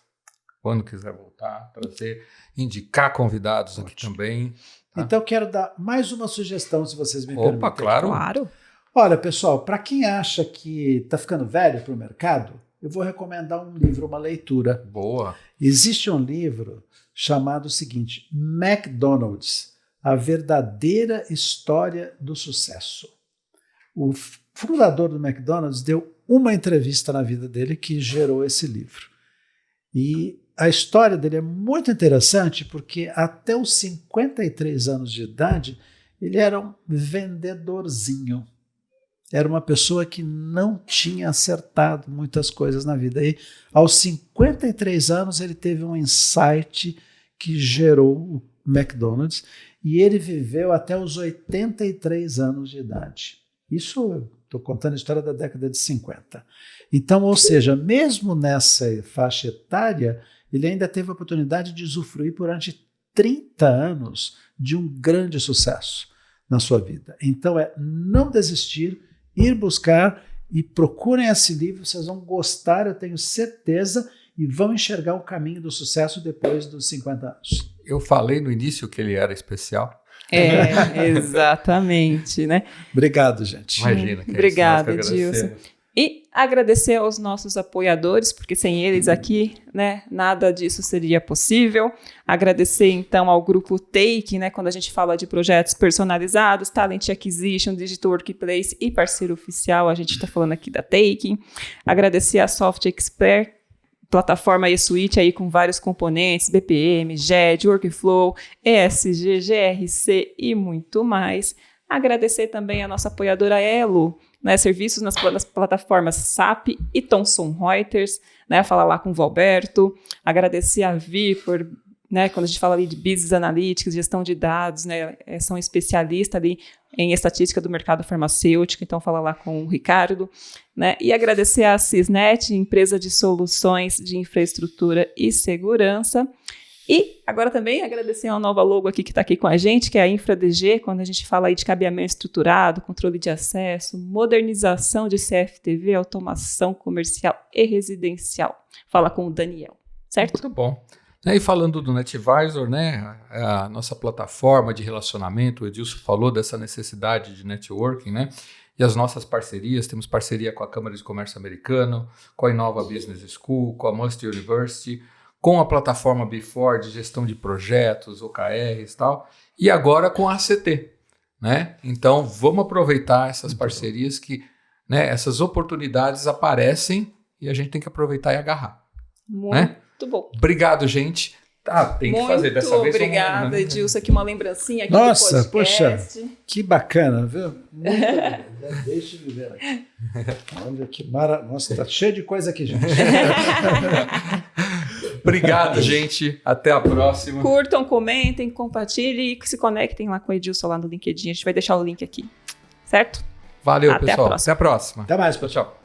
Quando quiser voltar, trazer, indicar convidados aqui também. Tá? Então, quero dar mais uma sugestão, se vocês me permitem. Opa, claro. Claro. Olha, pessoal, para quem acha que está ficando velho para o mercado, eu vou recomendar um livro, uma leitura. Boa. Existe um livro chamado o seguinte, McDonald's, A Verdadeira História do Sucesso. O fundador do McDonald's deu uma entrevista na vida dele que gerou esse livro. E a história dele é muito interessante porque até os 53 anos de idade ele era um vendedorzinho. Era uma pessoa que não tinha acertado muitas coisas na vida. E aos 53 anos ele teve um insight que gerou o McDonald's e ele viveu até os 83 anos de idade. Isso, estou contando a história da década de 50. Então, ou seja, mesmo nessa faixa etária, ele ainda teve a oportunidade de usufruir durante 30 anos de um grande sucesso na sua vida. Então, não desistir, ir buscar e procurem esse livro, vocês vão gostar, eu tenho certeza, e vão enxergar o caminho do sucesso depois dos 50 anos. Eu falei no início que ele era especial. Exatamente, né? Obrigado, gente. Imagina. Que Obrigada, é isso, Edilson. E agradecer aos nossos apoiadores, porque sem eles aqui, né, nada disso seria possível. Agradecer, então, ao grupo Take, né, quando a gente fala de projetos personalizados, Talent Acquisition, Digital Workplace e parceiro oficial, a gente está falando aqui da Take. Agradecer a Soft Expert, plataforma eSuite aí com vários componentes, BPM, GED, Workflow, ESG, GRC e muito mais. Agradecer também a nossa apoiadora Elo, né, serviços nas plataformas SAP e Thomson Reuters, né, falar lá com o Valberto, agradecer a Vifor, né, quando a gente fala ali de Business Analytics, gestão de dados, né, são especialistas ali em estatística do mercado farmacêutico, então fala lá com o Ricardo, né, e agradecer a Cisnet, empresa de soluções de infraestrutura e segurança. E agora também agradecer a nova logo aqui que está aqui com a gente, que é a InfraDG, quando a gente fala aí de cabeamento estruturado, controle de acesso, modernização de CFTV, automação comercial e residencial. Fala com o Daniel, certo? Muito bom. E falando do NetVisor, né, a nossa plataforma de relacionamento, o Edilson falou dessa necessidade de networking, né? E as nossas parcerias, temos parceria com a Câmara de Comércio Americano, com a Inova Business School, com a Must University, com a plataforma Before de gestão de projetos, OKRs e tal, e agora com a ACT, né? Então, vamos aproveitar essas parcerias que, né, essas oportunidades aparecem e a gente tem que aproveitar e agarrar. Muito bom. Obrigado, gente. Tem que fazer dessa vez. Muito obrigada, Edilson. Aqui uma lembrancinha aqui Nossa, do podcast. Poxa, que bacana, viu? Muito obrigado. Deixa eu ver aqui. Olha que maravilha. Nossa, tá cheio de coisa aqui, gente. Obrigado, gente. Até a próxima. Curtam, comentem, compartilhem e se conectem lá com o Edilson lá no LinkedIn. A gente vai deixar o link aqui. Certo? Valeu, Até pessoal. a próxima. Até a próxima. Até mais, Tchau.